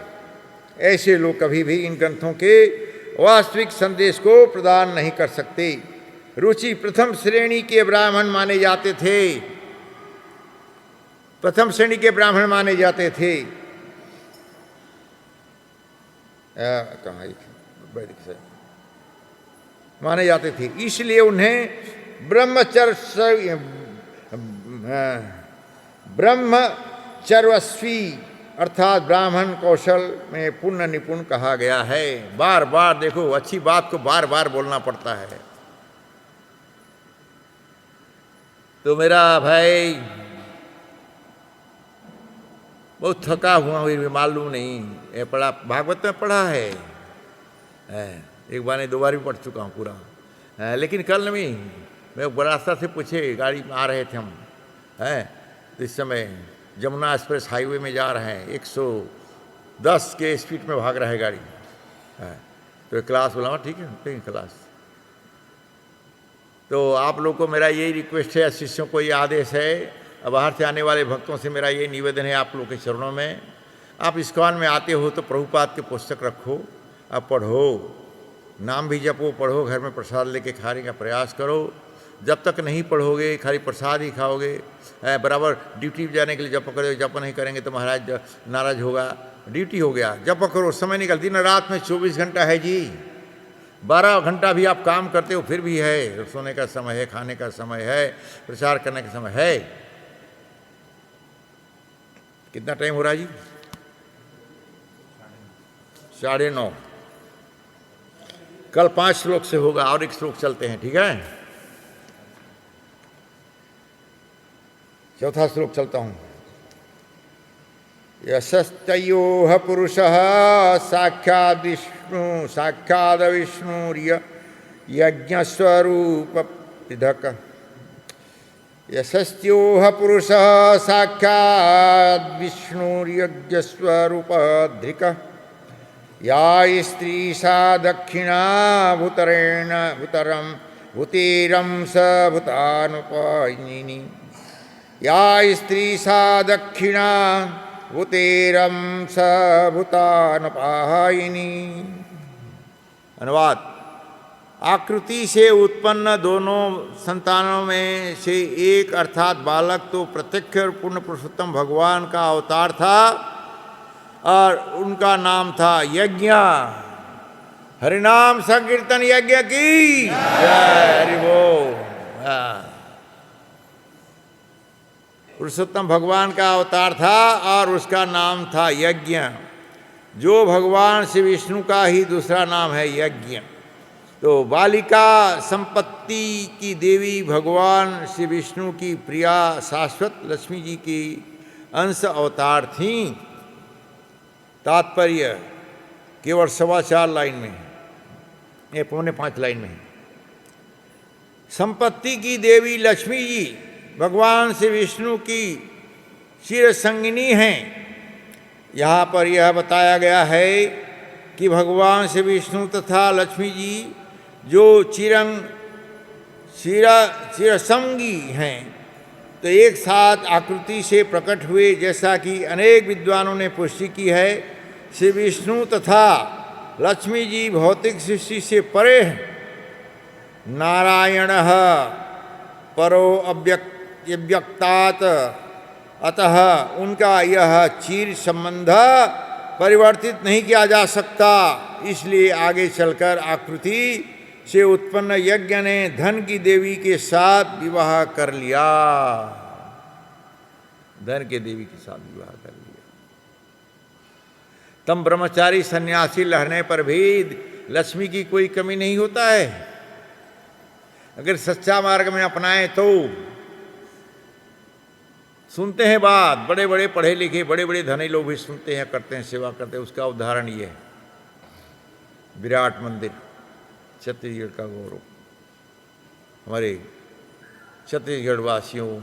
ऐसे लोग कभी भी इन ग्रंथों के वास्तविक संदेश को प्रदान नहीं कर सकते। रुचि प्रथम श्रेणी के ब्राह्मण माने जाते थे, प्रथम श्रेणी के ब्राह्मण माने जाते थे। कहाँ वैदिक से माने जाते थे, इसलिए उन्हें ब्रह्मचर्यस्वी अर्थात ब्राह्मण कौशल में पूर्ण निपुण कहा गया है। बार बार देखो, अच्छी बात को बार बार बोलना पड़ता है। तो मेरा भाई बहुत थका हुआ हूँ, मालूम नहीं ये पढ़ा, भागवत में पढ़ा है, एक बार नहीं 2 बार भी पढ़ चुका हूँ पूरा, लेकिन कल मैं रास्ता से पूछे, गाड़ी में आ रहे थे हम, तो इस समय जमुना एक्सप्रेस हाईवे में जा रहे हैं, 110 के स्पीड में भाग रहा है गाड़ी, तो क्लास बोला ठीक है क्लास। तो आप लोग को मेरा यही रिक्वेस्ट है, शिष्यों को ये आदेश है, बाहर से आने वाले भक्तों से मेरा ये निवेदन है आप लोग के चरणों में, आप इस्कॉन में आते हो तो प्रभुपाद के पुस्तक रखो, आप पढ़ो, नाम भी जपो, पढ़ो, घर में प्रसाद लेके खाने का प्रयास करो। जब तक नहीं पढ़ोगे, खाली प्रसाद ही खाओगे, बराबर ड्यूटी जाने के लिए जप करो, जप नहीं करेंगे तो महाराज नाराज होगा, ड्यूटी हो गया, जप करो, समय निकल, दिन रात में 24 घंटा है जी, 12 घंटा भी आप काम करते हो फिर भी है, सोने का समय है, खाने का समय है, प्रचार करने का समय है। कितना टाइम हो रहा है जी? 9:30। कल 5 श्लोक से होगा और 1 श्लोक चलते हैं, ठीक है? चौथा श्लोक चलता हूं। यशस्तयोः पुरुषः साक्षाद् विष्णुर्य यज्ञस्वरूप पृथक्। यशस्त्योः पुरुषः साक्षाद् विष्णुर्यज्ञस्वरूपधृक्। या स्त्री सा दक्षिणा भूतेरं स भूतानुपायिनी। या स्त्री सा दक्षिणा भूतेरं स भूतानुपायिनी। अनुवाद, आकृति से उत्पन्न दोनों संतानों में से एक अर्थात बालक तो प्रत्यक्ष और पूर्ण पुरुषोत्तम भगवान का अवतार था और उनका नाम था यज्ञ। हरिनाम संकीर्तन यज्ञ की जय। हरि बोल। पुरुषोत्तम भगवान का अवतार था और उसका नाम था यज्ञ, जो भगवान श्री विष्णु का ही दूसरा नाम है यज्ञ। तो बालिका संपत्ति की देवी भगवान श्री विष्णु की प्रिया शाश्वत लक्ष्मी जी की अंश अवतार थीं। तात्पर्य केवल 4.25 लाइन में है, ये 4.25 लाइन में है। संपत्ति की देवी लक्ष्मी जी भगवान श्री विष्णु की चिर संगिनी हैं। यहाँ पर यह बताया गया है कि भगवान श्री विष्णु तथा लक्ष्मी जी जो चिरसंगी हैं, तो एक साथ आकृति से प्रकट हुए, जैसा कि अनेक विद्वानों ने पुष्टि की है। श्री विष्णु तथा लक्ष्मी जी भौतिक सृष्टि से परे हैं। नारायण परो अव्यक्तात्, अतः उनका यह चिर संबंध परिवर्तित नहीं किया जा सकता। इसलिए आगे चलकर आकृति से उत्पन्न यज्ञ ने धन की देवी के साथ विवाह कर लिया। धन के देवी के साथ विवाह कर लिया। तम ब्रह्मचारी सन्यासी लहने पर भी लक्ष्मी की कोई कमी नहीं होता है। अगर सच्चा मार्ग में अपनाएं तो सुनते हैं बात, बड़े बड़े पढ़े लिखे बड़े बड़े धनी लोग भी सुनते हैं, करते हैं, सेवा करते हैं। उसका उदाहरण ये है विराट मंदिर, छत्तीसगढ़ का गौरव। हमारे छत्तीसगढ़ वासियों,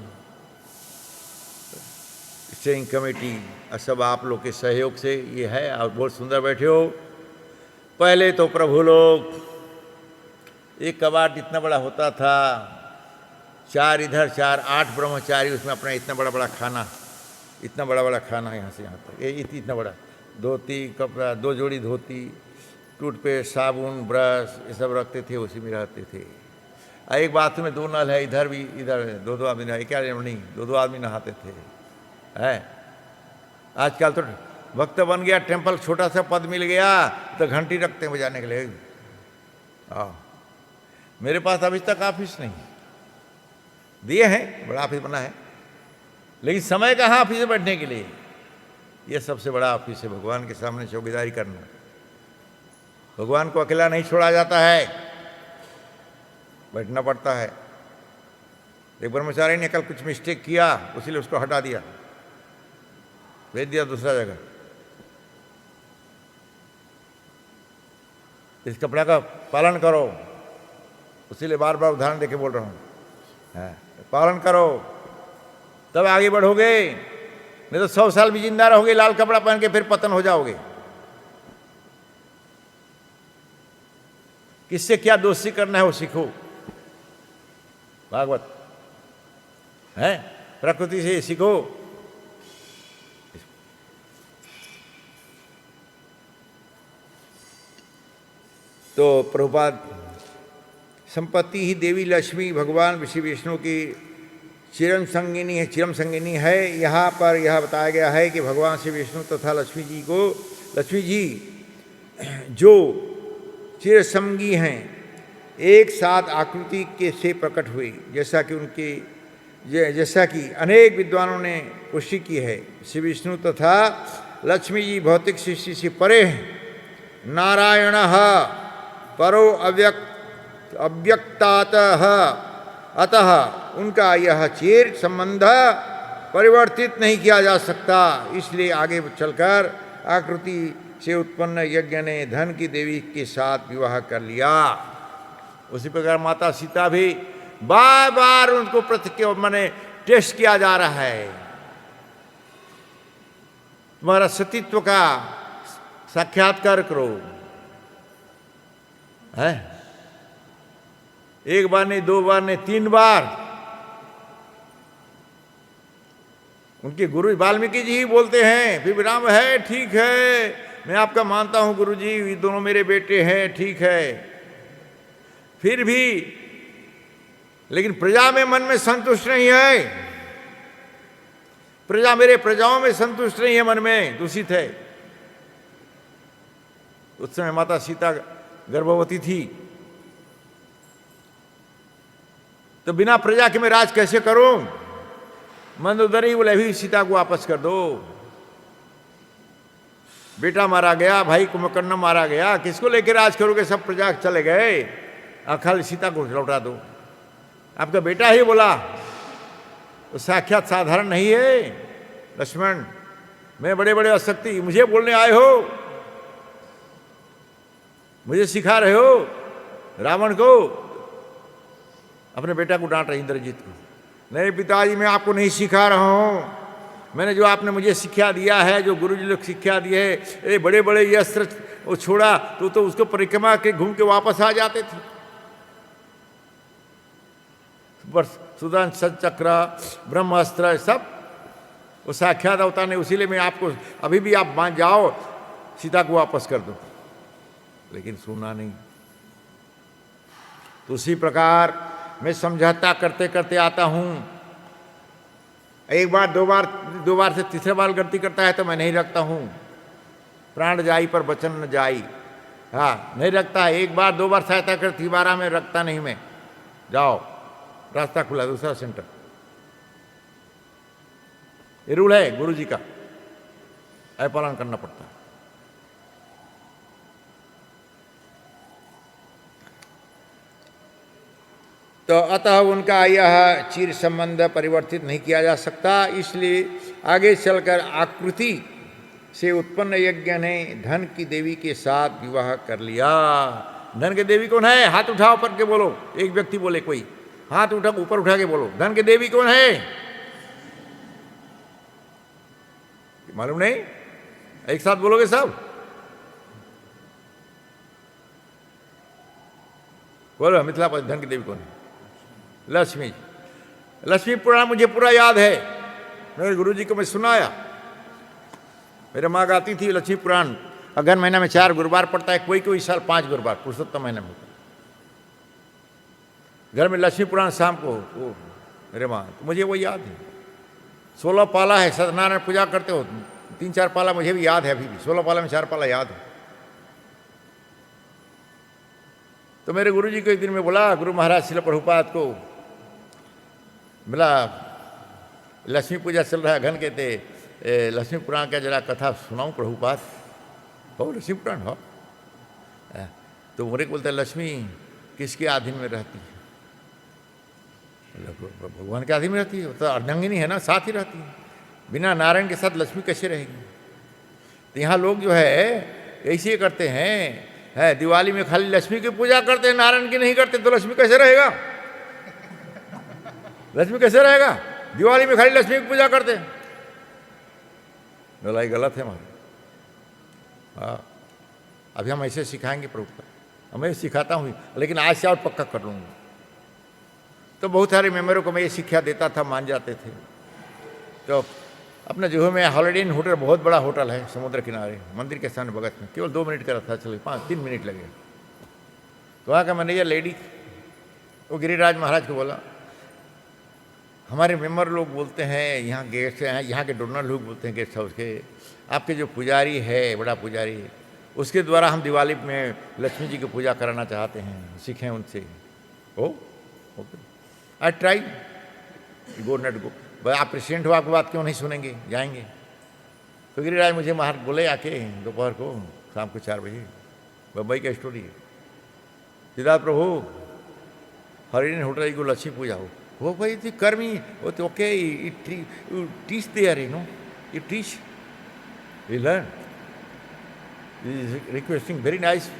स्टेयरिंग कमेटी सब आप लोग के सहयोग से ये है। और बहुत सुंदर बैठे हो। पहले तो प्रभु लोग, एक कबाट इतना बड़ा होता था, 4 इधर 4, 8 ब्रह्मचारी उसमें अपना इतना बड़ा बड़ा खाना, इतना बड़ा बड़ा खाना यहाँ से यहाँ तक, ये इतना बड़ा धोती, कपड़ा, 2 जोड़ी धोती, टूथपेस्ट, साबुन, ब्रश, ये सब रखते थे, उसी में रहते थे। एक बाथरूम में 2 नल है, इधर भी इधर 2-2 आदमी नहाते, क्या नहीं 2-2 आदमी नहाते थे। है आजकल तो वक्त बन गया, टेम्पल छोटा सा पद मिल गया तो घंटी रखते हैं बजाने के लिए। मेरे पास अभी तक ऑफिस नहीं, दिए हैं, बड़ा ऑफिस बना है, लेकिन समय कहाँ ऑफिस में बैठने के लिए। ये सबसे बड़ा ऑफिस है, भगवान के सामने चौकीदारी करना। भगवान को अकेला नहीं छोड़ा जाता है, बैठना पड़ता है। एक ब्रह्मचारी ने कल कुछ मिस्टेक किया, उसीलिए उसको हटा दिया, भेज दिया दूसरा जगह। इस कपड़ा का पालन करो, उसीलिए बार बार उदाहरण देके बोल रहा हूँ। पालन करो तब आगे बढ़ोगे, नहीं तो 100 साल भी जिंदा रहोगे लाल कपड़ा पहन के, फिर पतन हो जाओगे। किससे क्या दोस्ती करना है वो सीखो। भागवत है, प्रकृति से सीखो। तो प्रभुपाद, संपत्ति ही देवी लक्ष्मी भगवान श्री विष्णु की चिरम संगिनी है। यहाँ पर यह बताया गया है कि भगवान श्री विष्णु तथा लक्ष्मी जी जो चिरसंगी हैं, एक साथ आकृति के से प्रकट हुई, जैसा कि अनेक विद्वानों ने पुष्टि की है। श्री विष्णु तथा लक्ष्मी जी भौतिक सृष्टि से परे हैं। नारायण परो अव्यक्तातः, अतः उनका यह चिर संबंध परिवर्तित नहीं किया जा सकता। इसलिए आगे चलकर आकृति से उत्पन्न यज्ञ ने धन की देवी के साथ विवाह कर लिया। उसी प्रकार माता सीता भी बार बार उनको माने टेस्ट किया जा रहा है। तुम्हारा सतीत्व का साक्षात्कार करो। है एक बार नहीं, 2 बार नहीं, 3 बार। उनके गुरु वाल्मीकि जी ही बोलते हैं, फिर विराम है, ठीक है, मैं आपका मानता हूं गुरु जी, ये दोनों मेरे बेटे हैं, ठीक है, फिर भी लेकिन प्रजा में मन में संतुष्ट नहीं है। प्रजा मेरे प्रजाओं में संतुष्ट नहीं है, मन में दूषित है। उस समय माता सीता गर्भवती थी, तो बिना प्रजा के मैं राज कैसे करूं? मंदोदरी बोले अभी सीता को वापस कर दो। बेटा मारा गया, भाई कुंभकर्ण मारा गया, किसको लेकर राज करोगे? सब प्रजा चले गए, खाली सीता को लौटा दो। आपका बेटा ही बोला, तो साक्षात साधारण नहीं है लक्ष्मण, मैं बड़े बड़े अशक्ति, मुझे बोलने आए हो, मुझे सिखा रहे हो रावण को? अपने बेटा को डांट रहे इंद्रजीत को। नहीं पिताजी, मैं आपको नहीं सिखा रहा हूं, मैंने जो आपने मुझे शिक्षा दिया है, जो गुरुजी लोग शिक्षा दिए, ये बड़े बड़े ये अस्त्र वो छोड़ा तो उसको परिक्रमा के घूम के वापस आ जाते थे। सुदर्शन चक्र, ब्रह्मास्त्र, सब वो साक्षात अवतार ने, उसीलिए मैं आपको अभी भी आप मान जाओ, सीता को वापस कर दो। लेकिन सुना नहीं। तो उसी प्रकार मैं समझौता करते करते आता हूं, एक बार दो बार से तीसरे बार गलती करता है तो मैं नहीं रखता हूं। प्राण जाई पर वचन न जाई, हाँ नहीं रखता। एक बार दो बार सहायता कर, 12 में रखता नहीं मैं। जाओ, रास्ता खुला, दूसरा सेंटर। ये रूल है गुरु जी का, पालन करना पड़ता है। तो अतः उनका यह चिर संबंध परिवर्तित नहीं किया जा सकता। इसलिए आगे चलकर आकृति से उत्पन्न यज्ञ ने धन की देवी के साथ विवाह कर लिया। धन की देवी कौन है? हाथ उठाओ पर के बोलो। एक व्यक्ति बोले, कोई हाथ उठा ऊपर उठा के बोलो, धन की देवी कौन है? मालूम नहीं? एक साथ बोलोगे सब? बोलो मिथिला पर धन की देवी कौन है? लक्ष्मी। लक्ष्मी पुराण मुझे पूरा याद है, मेरे गुरुजी को मैं सुनाया। मेरे माँ गाती थी लक्ष्मी पुराण। अगन महीना में 4 गुरुवार पड़ता है, कोई कोई साल 5 गुरुवार पुरुषोत्तम महीने में होता है। घर में लक्ष्मी पुराण शाम को वो मेरे माँ, तो मुझे वो याद है। 16 पाला है, सत्यनारायण पूजा करते हो, 3-4 पाला मुझे भी याद है अभी भी। 16 पाला में 4 पाला याद है। तो मेरे गुरुजी को एक दिन में बोला, गुरु महाराज शिल प्रभुपाद को बोला, लक्ष्मी पूजा चल रहा है, घन कहते लक्ष्मी पुराण का जरा कथा सुनाऊं प्रभुपाद? हो लक्ष्मी पुराण हो। तो मेरे को बोलता है, लक्ष्मी किसके अधीन में रहती है? भगवान के अधीन में रहती है, तो अर्धांगिनी है ना, साथ ही रहती है। बिना नारायण के साथ लक्ष्मी कैसे रहेगी? तो यहाँ लोग जो है ऐसे करते हैं, है दिवाली में खाली लक्ष्मी की पूजा करते हैं, नारायण की नहीं करते, तो लक्ष्मी कैसे रहेगा? लक्ष्मी कैसे रहेगा? दिवाली में खाली लक्ष्मी की पूजा करते हैं। लड़ाई गलत है हमारी। हाँ, अभी हम ऐसे सिखाएंगे प्रभु, मैं सिखाता हूँ, लेकिन आज से और पक्का कर लूँगा। तो बहुत सारे मेंबरों को मैं ये शिक्षा देता था, मान जाते थे। तो अपने जुहू में हॉलिडे इन होटल, बहुत बड़ा होटल है समुद्र किनारे, मंदिर के सामने बगल में, केवल 2 मिनट का रास्ता, चले 3 मिनट लगे। तो वहाँ का मैनेजर लेडी, वो गिरिराज महाराज को बोला, हमारे मेंबर लोग बोलते हैं, यहाँ गेस्ट हैं, यहाँ के डोनर लोग बोलते हैं गेस्ट हाउस के, आपके जो पुजारी है, बड़ा पुजारी, उसके द्वारा हम दिवाली में लक्ष्मी जी की पूजा कराना चाहते हैं, सीखें उनसे। ओ ओके, आई ट्राई, गो नट गो। आप प्रेसिडेंट हो, आपकी बात क्यों नहीं सुनेंगे? जाएंगे। तो गिरिराज मुझे महाराज बोले आके दोपहर को, शाम को 4 बजे, बम्बई का स्टोरी है। सिद्धार्थ प्रभु, हरिन होटल को लक्ष्मी पूजा हो भाई, थी कर्मी okay, teach there, you know, you teach, you learn, requesting, very nice,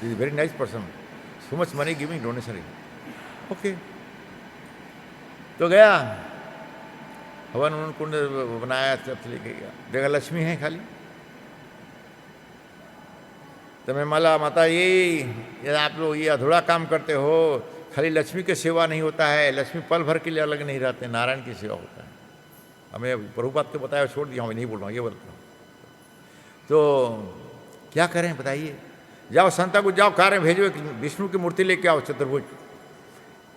is very nice person, so much money giving donation, okay. तो गया, हवन उन कुंड बनाया, सब लेके गया, देखा लक्ष्मी है खाली। तो मैं माला, माता ये आप लोग ये अधूरा काम करते हो, खाली लक्ष्मी की सेवा नहीं होता है, लक्ष्मी पल भर के लिए अलग नहीं रहते, नारायण की सेवा होता है। हमें प्रभुपाद को बताया, छोड़ दिया, मैं नहीं बोल रहा हूँ, ये बोलता हूँ। तो क्या करें बताइए? जाओ संता को जाओ कार्य भेजो, एक विष्णु की मूर्ति लेके आओ चतुर्भुज,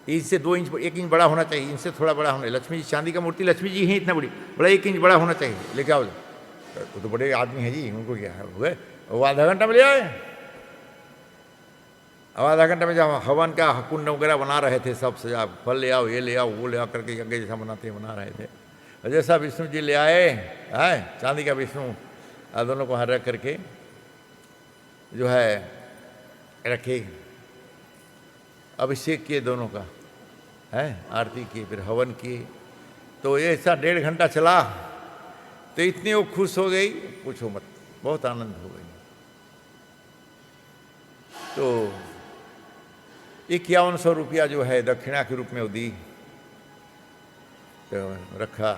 इससे 2 इंच 1 इंच बड़ा होना चाहिए, इनसे थोड़ा बड़ा होना। लक्ष्मी जी चांदी का मूर्ति, लक्ष्मी जी ही इतना बड़ा 1 इंच बड़ा होना चाहिए, लेके आओ। वो तो बड़े आदमी है जी, उनको क्या है, हुए वो आधा घंटा में ले आए। अब आधा घंटा में जब हवन का कुंड वगैरह बना रहे थे, सब सजा, फल ले आओ, ये ले आओ, वो ले आओ करके यज्ञ जैसा बनाते बना रहे थे। और जैसा विष्णु जी ले आए, है चांदी का विष्णु, दोनों को हाथ रख करके जो है रखे, अभिषेक किए दोनों का, है आरती की, फिर हवन किए। तो ये ऐसा 1.5 घंटा चला, तो इतनी वो खुश हो गई, पूछो मत, बहुत आनंद हो गई। तो 5100 रुपया जो है दक्षिणा के रूप में वो दी, तो रखा।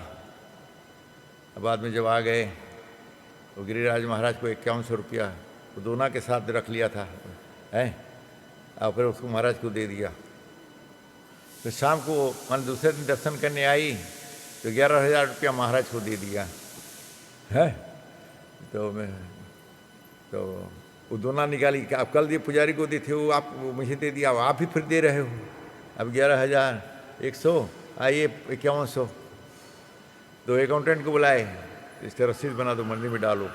बाद में जब आ गए तो गिरिराज महाराज को 5100 रुपया तो दोनों के साथ रख लिया था, है, और फिर उसको महाराज को दे दिया। तो शाम को मान दूसरे दिन दर्शन करने आई तो 11,000 रुपया महाराज को दे दिया, है। तो मैं तो वो दोनों निकाली कि आप कल दिए पुजारी को दी थे, वो आप मुझे दे दिया, आप भी फिर दे रहे हो। अब 11,100, आइए 5100। तो अकाउंटेंट को बुलाए, इसका रसीद बना दो, मंदिर में डालो,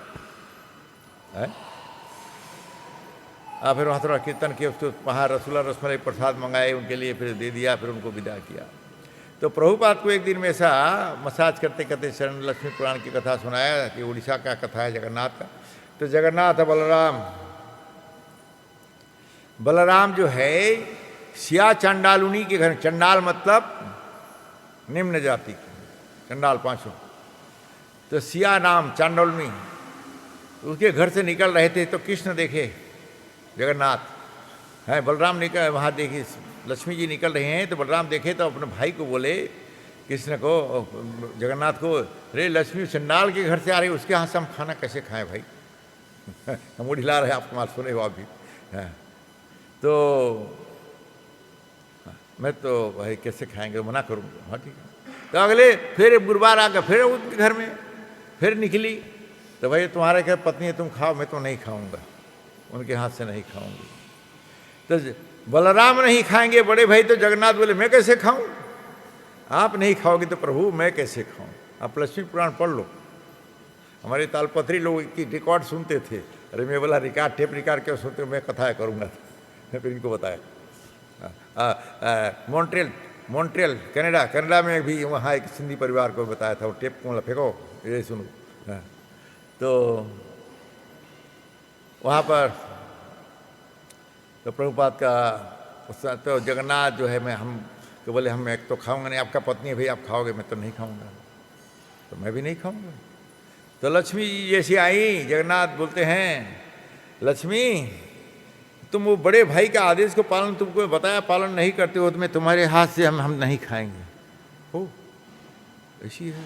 है। फिर वहाँ थोड़ा कीर्तन किया, उसको वहाँ रसगुल्ला रसमलाई प्रसाद मंगाए उनके लिए, फिर दे दिया, फिर उनको विदा किया। तो प्रभुपाद को एक दिन में ऐसा मसाज करते करते शरण लक्ष्मी पुराण की कथा सुनाया कि उड़ीसा का कथा है जगन्नाथ का। तो जगन्नाथ बलराम जो है सिया चंडालुनी के घर, चंडाल मतलब निम्न जाति, चंडाल 500, तो सिया नाम चांडालुनी, उसके घर से निकल रहे थे। तो कृष्ण देखे जगन्नाथ, है, बलराम निकल, वहाँ देखिए लक्ष्मी जी निकल रहे हैं। तो बलराम देखे तो अपने भाई को बोले, कृष्ण को, जगन्नाथ को, रे लक्ष्मी चंडाल के घर से आ रही, उसके यहाँ से हम खाना कैसे खाएं भाई? हम वो ढिला रहे, आपको माल सुने हो आप भी, है। तो मैं तो भाई कैसे खाएंगे, मना करूँगा। हाँ ठीक है। तो अगले फिर गुरुवार आ गया, फिर उनके घर में फिर निकली। तो भाई तुम्हारे घर पत्नी है, तुम खाओ, मैं तो नहीं खाऊंगा, उनके हाथ से नहीं खाऊंगी। तो बलराम नहीं खाएंगे, बड़े भाई तो जगन्नाथ बोले मैं कैसे खाऊं? आप नहीं खाओगे तो प्रभु मैं कैसे खाऊं? आप लक्ष्मी पुराण पढ़ लो, हमारे तालपत्री लोग की रिकॉर्ड सुनते थे। अरे मैं बोला रिकॉर्ड, टेप रिकॉर्ड क्यों सुनते हो, मैं कथा करूँगा। फिर इनको बताया मॉन्ट्रियल कनाडा में भी वहाँ एक सिंधी परिवार को बताया था, वो टेप को फेंको, ये सुनो। तो वहाँ पर तो प्रभुपाद का तो जगन्नाथ जो है, मैं हम तो बोले हम एक तो खाऊंगा नहीं, आपका पत्नी है भाई आप खाओगे, मैं तो नहीं खाऊंगा, तो मैं भी नहीं खाऊंगा। तो लक्ष्मी जी जैसी आई, जगन्नाथ बोलते हैं लक्ष्मी तुम वो बड़े भाई का आदेश को पालन, तुमको बताया पालन नहीं करते हो, तो मैं तुम्हारे हाथ से हम नहीं खाएंगे। हो ऐसी है,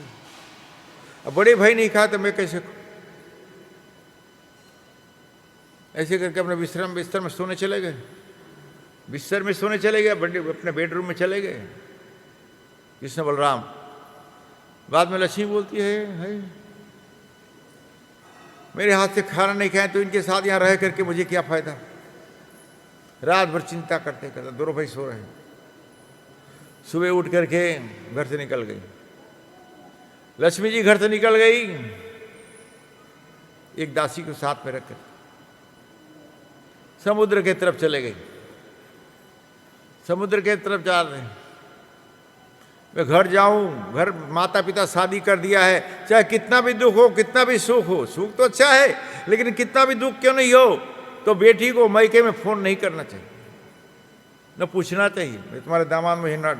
अब बड़े भाई नहीं खा तो मैं कैसे? ऐसे करके अपने बिस्तर में सोने चले गए, बिस्तर में सोने चले गए, अपने बेडरूम में चले गए कृष्ण बलराम। बाद में लक्ष्मी बोलती है मेरे हाथ से खाना नहीं खाए तो इनके साथ यहाँ रह करके मुझे क्या फायदा? रात भर चिंता करते करते दोनों भाई सो रहे हैं। सुबह उठ करके घर से निकल गई लक्ष्मी जी, घर से निकल गई एक दासी को साथ में रखकर समुद्र के तरफ चले गई। समुद्र के तरफ जा रहे हैं, मैं घर जाऊं, घर माता पिता शादी कर दिया है, चाहे कितना भी दुख हो कितना भी सुख हो, सुख तो अच्छा है लेकिन कितना भी दुख क्यों नहीं हो, तो बेटी को मायके में फोन नहीं करना चाहिए, न पूछना चाहिए। मैं तुम्हारे दामाद मुझे न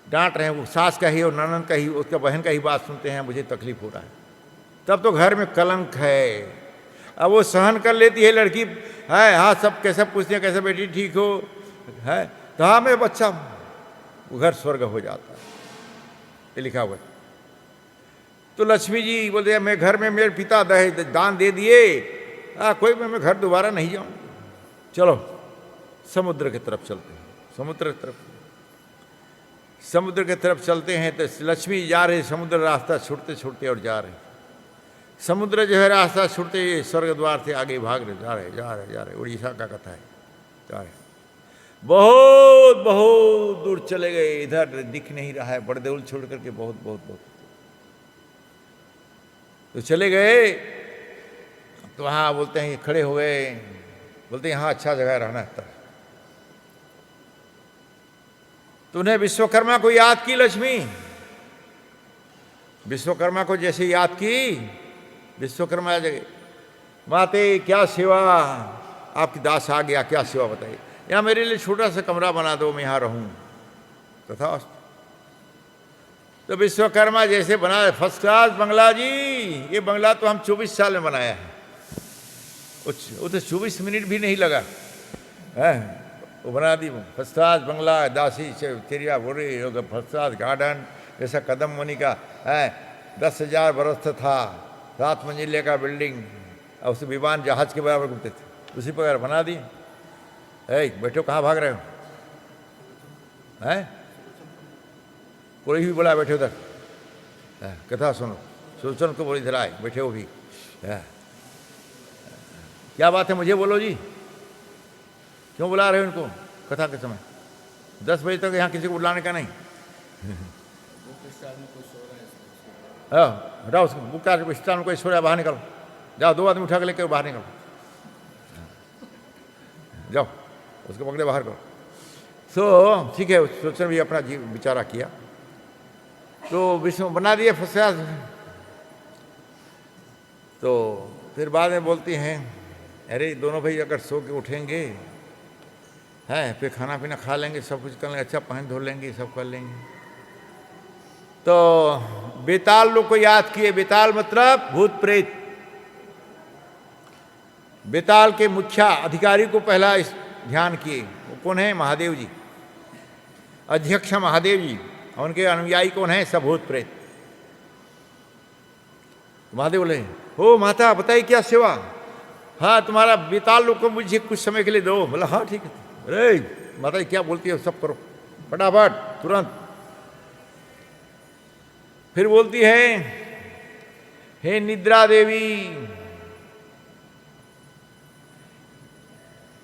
डांट रहे हैं, वो सास का ही और ननद का ही, उसका बहन का ही बात सुनते हैं, मुझे तकलीफ हो रहा है, तब तो घर में कलंक है। अब वो सहन कर लेती है लड़की, है हाँ सब कैसा पूछते हैं, कैसा बेटी ठीक हो, है तो हाँ मैं बच्चा हूँ, वो घर स्वर्ग हो जाता है, ये लिखा हुआ है। तो लक्ष्मी जी बोलते मैं घर में मेरे पिता दान दे दिए, कोई मैं घर दोबारा नहीं जाऊँ, चलो समुद्र की तरफ चलते हैं। समुद्र की तरफ चलते हैं तो लक्ष्मी जा रहे, समुद्र रास्ता छूटते छूटते और जा रहे। समुद्र जो है रास्ता छूटते ही स्वर्ग द्वार से आगे भाग रहे, जा रहे। उड़ीसा का कथा है, जा रहे। बहुत बहुत दूर चले गए, इधर दिख नहीं रहा है, बड़देउल छोड़ करके बहुत बहुत बहुत तो चले गए। तो वहाँ बोलते हैं, खड़े हो गए, बोलते हैं यहाँ अच्छा जगह रहना है। तो उन्हें विश्वकर्मा को याद की लक्ष्मी, विश्वकर्मा को जैसे याद की, विश्वकर्मा जगह, माते क्या सेवा, आपकी दास आ गया, क्या सेवा बताइए। यहाँ मेरे लिए छोटा सा कमरा बना दो, मैं यहाँ रहूं। तथा तो विश्वकर्मा जैसे बना, फर्स्ट क्लास बंगला जी, ये बंगला तो हम 24 साल में बनाया है। वो तो 24 मिनट भी नहीं लगा है, वो बना दी फर्स्ट क्लास बंगला, दासी चिड़िया बोरी, फर्स्ट क्लास गार्डन जैसा कदम मुनि का है। 10,000 बरस था, 7 मंजिले का बिल्डिंग, और उस विमान जहाज के बराबर घूमते थे, उसी प्रकार बना दी। बैठो, कहाँ भाग रहे हो? हैं? कोई भी बोला बैठे उधर, कथा सुनो। सोचन को बोली इधर आए, बैठे हो भी। क्या बात है, मुझे बोलो जी, क्यों बुला रहे हो उनको कथा के समय? 10 बजे तक यहाँ किसी को बुलाने का नहीं। हटाओ उसको, बुक का स्टार में कोई सो रहा है, बाहर निकलो। जाओ, 2 आदमी उठा के लेकर बाहर निकलो, जाओ उसको पकड़े बाहर करो। तो ठीक है, सोचन भी अपना विचारा किया, तो विष्णु बना दिए फंसा। तो फिर बाद में बोलती हैं, अरे दोनों भाई अगर सो के उठेंगे हैं, फिर खाना पीना खा लेंगे, सब कुछ कर लेंगे, अच्छा पहन धो लेंगे, सब कर लेंगे। तो बेताल लोग को याद किए। बेताल मतलब भूत प्रेत। बेताल के मुखिया अधिकारी को पहला ध्यान किए। वो कौन है? महादेव जी, अध्यक्ष महादेव जी। उनके अनुयायी कौन है? सब भूत प्रेत। महादेव बोले, हो माता बताइए क्या सेवा? हाँ, तुम्हारा बेताल लोग को मुझे कुछ समय के लिए दो। बोला हाँ ठीक है। अरे माता जी क्या बोलती है, सब करो फटाफट तुरंत। फिर बोलती है, हे निद्रा देवी,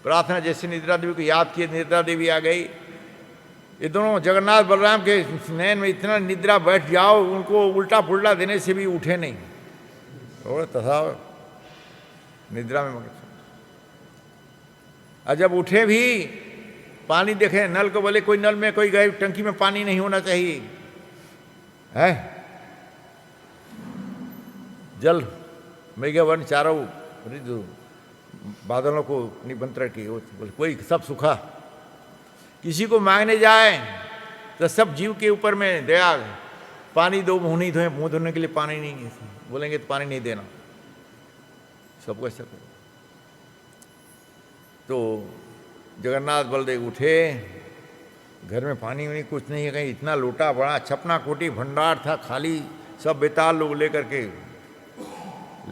प्रार्थना जैसे निद्रा देवी को याद किए, निद्रा देवी आ गई। ये दोनों जगन्नाथ बलराम के नयन में इतना निद्रा बैठ जाओ, उनको उल्टा पुल्टा देने से भी उठे नहीं, और तथा निद्रा में मगन। और जब उठे भी, पानी देखे, नल को बोले कोई नल में कोई गए, टंकी में पानी नहीं होना चाहिए है। जल मेघवन चारों ऋतु बादलों को निमंत्रण की, बोले कोई सब सूखा। किसी को मांगने जाए तो सब जीव के ऊपर में दया, पानी दो, मुंह नहीं धोए, मुंह धोने के लिए पानी नहीं है, बोलेंगे तो पानी नहीं देना, सबको ऐसा करो। तो जगन्नाथ बलदेव उठे, घर में पानी नहीं, कुछ नहीं है, कहीं इतना लोटा बड़ा छपना कोटी भंडार था खाली, सब बेताल लोग लेकर के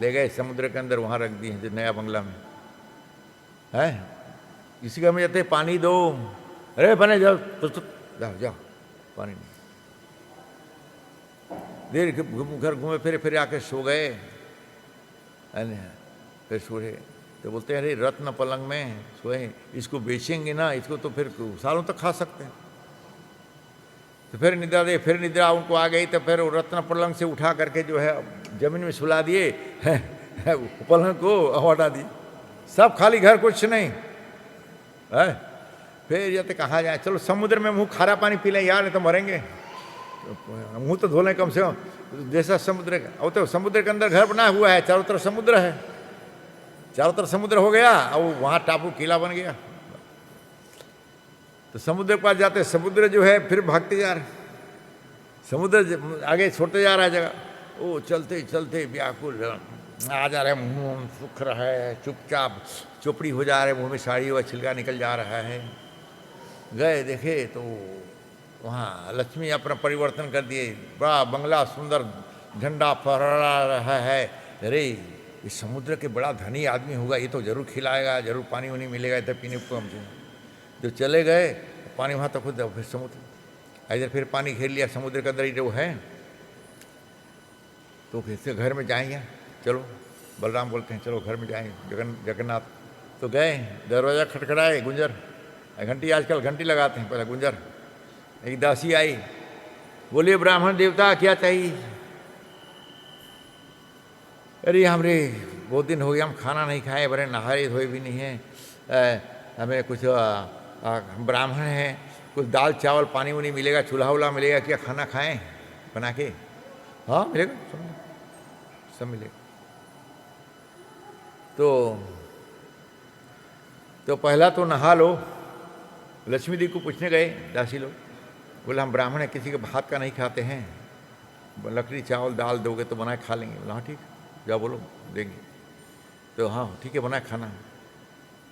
ले गए समुद्र के अंदर, वहाँ रख दिए जो नया बंगला में है। किसी घर में जाते पानी दो, अरे बने जाओ तो जाओ जाओ, पानी नहीं। देर घर घूमे फिरे आके सो गए, फिर सोए तो बोलते हैं अरे रत्न पलंग में सोए, इसको बेचेंगे ना, इसको तो फिर सालों तक खा सकते हैं। तो फिर निद्रा दे, फिर निद्रा उनको आ गई, तो फिर वो रत्न पलंग से उठा करके जो है जमीन में सुला दिए, पलंग को हटा दी, सब खाली, घर कुछ नहीं है। फिर जाते कहाँ जाए, चलो समुद्र में मुंह खारा पानी पी लें यार, नहीं तो मरेंगे, मुंह तो धो लें कम से कम, जैसा समुद्र का। और तो समुद्र के अंदर घर बना हुआ है, चारों तरफ समुद्र है, चारों तरफ समुद्र हो गया, और वहाँ टापू किला बन गया। तो समुद्र के पास जाते, समुद्र जो है फिर भागते जा रहे, समुद्र आगे छोड़ते जा रहा है जगह, वो चलते चलते व्याकुल आ जा रहे, मुँह सूख रहा है, चुपचाप चोपड़ी हो जा रहे, मुँह में साड़ी हुआ छिलका निकल जा रहा है। गए देखे तो वहाँ लक्ष्मी अपना परिवर्तन कर दिए, बड़ा बंगला सुंदर, झंडा फहरा रहा है। अरे इस समुद्र के बड़ा धनी आदमी होगा, ये तो जरूर खिलाएगा, जरूर पानी वानी मिलेगा, इधर पीने को हमसे। जो चले गए, पानी वहाँ तक खुद, फिर समुद्र इधर फिर पानी घेर लिया, समुद्र के अंदर ही जो है। तो कैसे घर में जाएंगे, चलो। बलराम बोलते हैं चलो घर में जाएँ जगन्नाथ। तो गए, दरवाज़ा खटखटाए, गुंजर, घंटी, आजकल घंटी लगाते हैं, पहले गुंजर। एक दासी आई, बोलिए ब्राह्मण देवता क्या चाहिए? अरे हमरे बहुत दिन हो गया, हम खाना नहीं खाए, बड़े नहाए धोए भी नहीं हैं, हमें कुछ ब्राह्मण हैं, कुछ दाल चावल पानी वानी मिलेगा, चूल्हा वूल्हा मिलेगा क्या, खाना खाएं बना के? हाँ मिलेगा, सब मिलेगा। तो पहला तो नहा लो। लक्ष्मी देवी को पूछने गए दासी लोग, बोले हम ब्राह्मण हैं, किसी के भात का नहीं खाते हैं, लकड़ी चावल दाल दोगे तो बनाए खा लेंगे। बोला हाँ ठीक, जाओ बोलो देंगे। तो हाँ ठीक है बनाए खाना।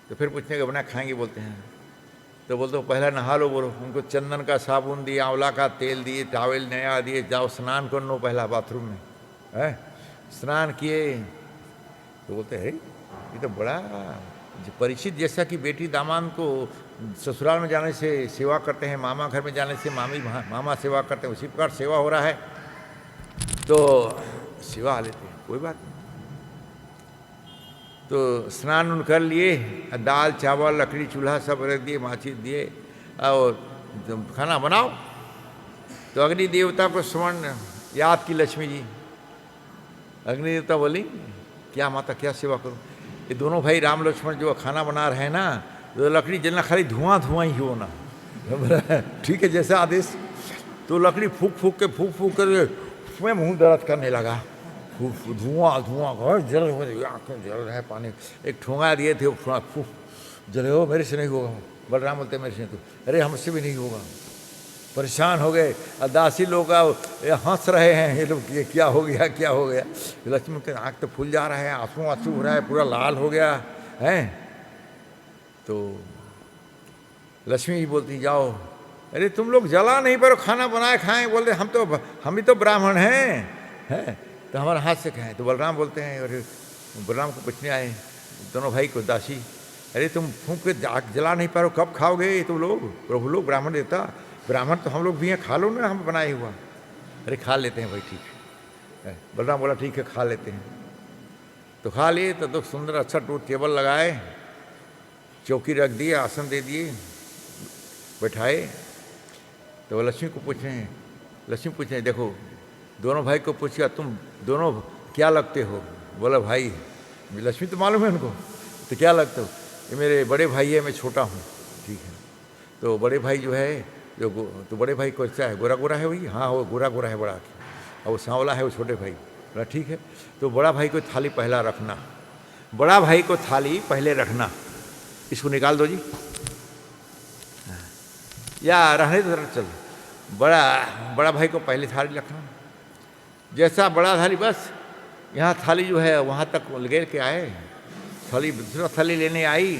तो फिर पूछने के बनाए खाएंगे बोलते हैं। तो बोलते हो पहला नहा लो, बोलो। उनको चंदन का साबुन दिए, आंवला का तेल दिए, टॉवेल नया दिए, जाओ स्नान कर लो पहला बाथरूम में, है स्नान किए। तो बोलते हैं ये तो बड़ा परीक्षित जैसा कि बेटी दामाद को ससुराल में जाने से सेवा करते हैं, मामा घर में जाने से मामा सेवा करते हैं, उसी प्रकार सेवा हो रहा है। तो सेवा लेते हैं, कोई बात नहीं। तो स्नान उन कर लिए, दाल चावल लकड़ी चूल्हा सब रख दिए, माचिस दिए और खाना बनाओ। तो अग्नि देवता को स्मरण याद की लक्ष्मी जी। अग्नि देवता बोली क्या माता क्या सेवा करूं? ये दोनों भाई राम लक्ष्मण जो खाना बना रहे हैं ना, तो लकड़ी जलना, खाली धुआं ही हो ना। ठीक है जैसा आदेश। तो लकड़ी फूक फूक कर उसमें मुँह दर्द करने लगा, धुआं जल रहा है पानी। एक ठोंगा दिए थे, फूक जले हो, मेरे से नहीं होगा। बलराम बोलते मेरे से नहीं। तो अरे हमसे भी नहीं होगा। परेशान हो गए, दासी लोग हंस रहे हैं, ये लोग ये क्या हो गया क्या हो गया। लक्ष्मण के आँख तो फूल जा रहा है, आंसू हो रहा है, पूरा लाल हो गया है। तो लक्ष्मी जी बोलती जाओ, अरे तुम लोग जला नहीं पर खाना बनाए खाएं। बोलते हम भी तो ब्राह्मण हैं, तो हमारे हाथ से खाएं। तो बलराम बोलते हैं, और बलराम को पूछने आए दोनों भाई को दासी, अरे तुम फूंक के जला नहीं पा रहे, कब खाओगे तुम लोग? प्रभु लोग ब्राह्मण देता, ब्राह्मण तो हम लोग भी हैं, खा लो ना हम बनाए हुआ। अरे खा लेते हैं भाई, ठीक है। बलराम बोला ठीक है खा लेते हैं। तो खा लिए। तो सुंदर अच्छा टेबल लगाए, चौकी रख दिए, आसन दे दिए, बैठाए। तो लक्ष्मी को पूछ रहे हैं, लक्ष्मी पूछ रहे हैं देखो दोनों भाई को पूछा तुम दोनों क्या लगते हो? बोला भाई। लक्ष्मी तो मालूम है उनको, तो क्या लगते हो? ये मेरे बड़े भाई है, मैं छोटा हूँ। ठीक है। तो बड़े भाई जो है तो बड़े भाई को अच्छा है, गोरा गोरा है वही? हाँ वो गोरा गोरा है बड़ा, और वो सांवला है वो छोटे भाई। बोला ठीक है। तो बड़ा भाई को थाली पहला रखना, बड़ा भाई को थाली पहले रखना। इसको निकाल दो जी, या रहने दो चल। बड़ा भाई को पहले थाली रखना। जैसा बड़ा थाली, बस यहाँ थाली जो है वहाँ तक लेकर के आए, थाली दूसरा थाली लेने आई।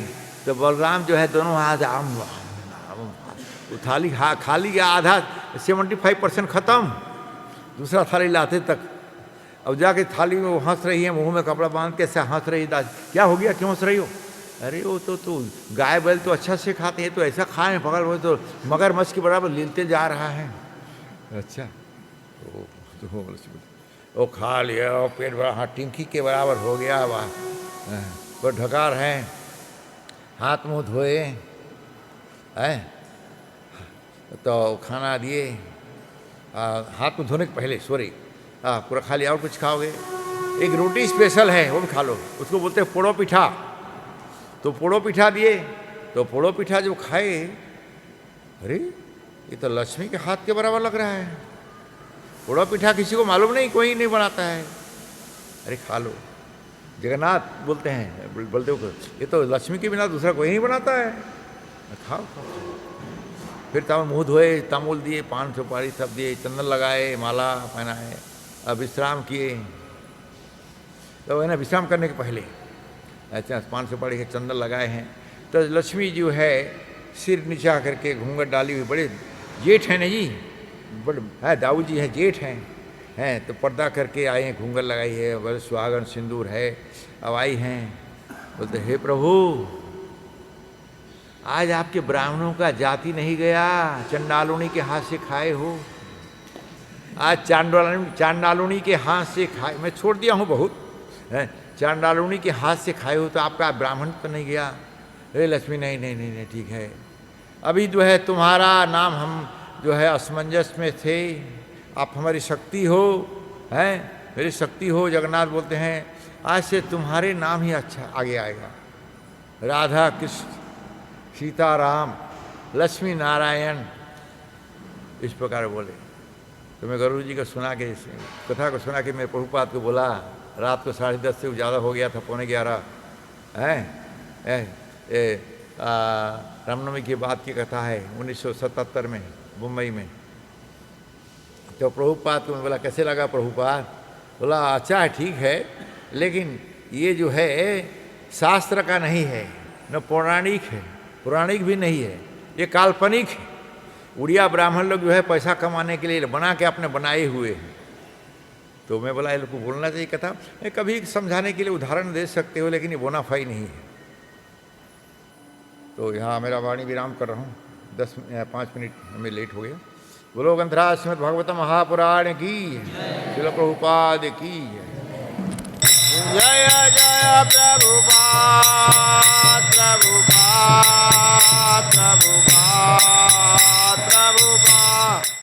तो बलराम जो है दोनों हाथ थाली खाली गया, आधा 75% खत्म, दूसरा थाली लाते तक। अब जाके थाली में वो हंस रही है, मुंह में कपड़ा बांध के ऐसा हंस रही। क्या हो गया, क्यों हंस रही हो? अरे वो तो गाय बैल तो अच्छा से खाते हैं, तो ऐसा खाए पकड़, वो तो मगरमच्छ के बराबर लीलते जा रहा है। अच्छा वो खा लिया और पेट बड़ा, हाँ टिंकी के बराबर हो गया। वाह वो ढकार है, हाथ मुँह धोए हैं, तो खाना दिए, हाथ मुँह धोने के पहले सॉरी पूरा खा लिया। और कुछ खाओगे? एक रोटी स्पेशल है वो भी खा लो, उसको बोलते हैं पोड़ो पिठा। तो पोड़ो पिठा दिए। तो पोड़ो पिठा जो खाए, अरे ये तो लक्ष्मी के हाथ के बराबर लग रहा है। पोड़ो पिठा किसी को मालूम नहीं, कोई नहीं बनाता है। अरे खा लो। जगन्नाथ बोलते हैं बलदेव को, ये तो लक्ष्मी के बिना दूसरा कोई नहीं बनाता है, खाओ खाओ। फिर तब मुँह धोए, तांबूल दिए, पान सुपारी सब दिए, चंदन लगाए, माला पहनाए, अब विश्राम किए। तो है ना, विश्राम करने के पहले ऐसा पान सुपारी के चंदन लगाए हैं। तो लक्ष्मी जो है सिर नीचा करके घूंघट डाली हुई, बड़े जेठ हैं ना जी, बड़े है दाऊ जी हैं, जेठ हैं तो पर्दा करके आए हैं, घूंघट लगाई है, बड़े सुहागन सिंदूर है, अब आई हैं। बोलते हे प्रभु आज आपके ब्राह्मणों का जाति नहीं गया, चंडालुनी के हाथ से खाए हो। आज चांडालुनी के हाथ से खाए, मैं छोड़ दिया हूँ बहुत, चांडालुनी के हाथ से खाए हो तो आपका ब्राह्मण तो नहीं गया। अरे लक्ष्मी नहीं नहीं नहीं नहीं ठीक है, अभी जो है तुम्हारा नाम हम जो है असमंजस में थे, आप हमारी शक्ति हो, हैं मेरी शक्ति हो। जगन्नाथ बोलते हैं आज से तुम्हारे नाम ही अच्छा आगे आएगा, राधा कृष्ण सीताराम लक्ष्मी नारायण, इस प्रकार बोले। तो मैं गुरु जी को सुना के, कथा को सुना के मैं प्रभुपाद को बोला, रात को 10:30 से ज़्यादा हो गया था, 11:15 रामनवमी की बात की कथा है 1977 में मुंबई में। तो प्रभुपाद को मैं बोला कैसे लगा प्रभुपाद? बोला अच्छा है ठीक है, लेकिन ये जो है शास्त्र का नहीं है, न पौराणिक है, पौराणिक भी नहीं है, ये काल्पनिक है। उड़िया ब्राह्मण लोग जो है पैसा कमाने के लिए बना के अपने बनाए हुए हैं। तो मैं बोला ये लोग को बोलना चाहिए कथा, कभी समझाने के लिए उदाहरण दे सकते हो, लेकिन ये बोनाफाई नहीं है। तो यहाँ मेरा वाणी विराम कर रहा हूँ, 5 मिनट हमें लेट हो गया। बोलो ग्रंथराज श्रीमद् भागवत महापुराण की, श्रील प्रभुपाद की जय जय प्रभुपाद प्रभुपाद प्रभुपाद प्रभुपाद।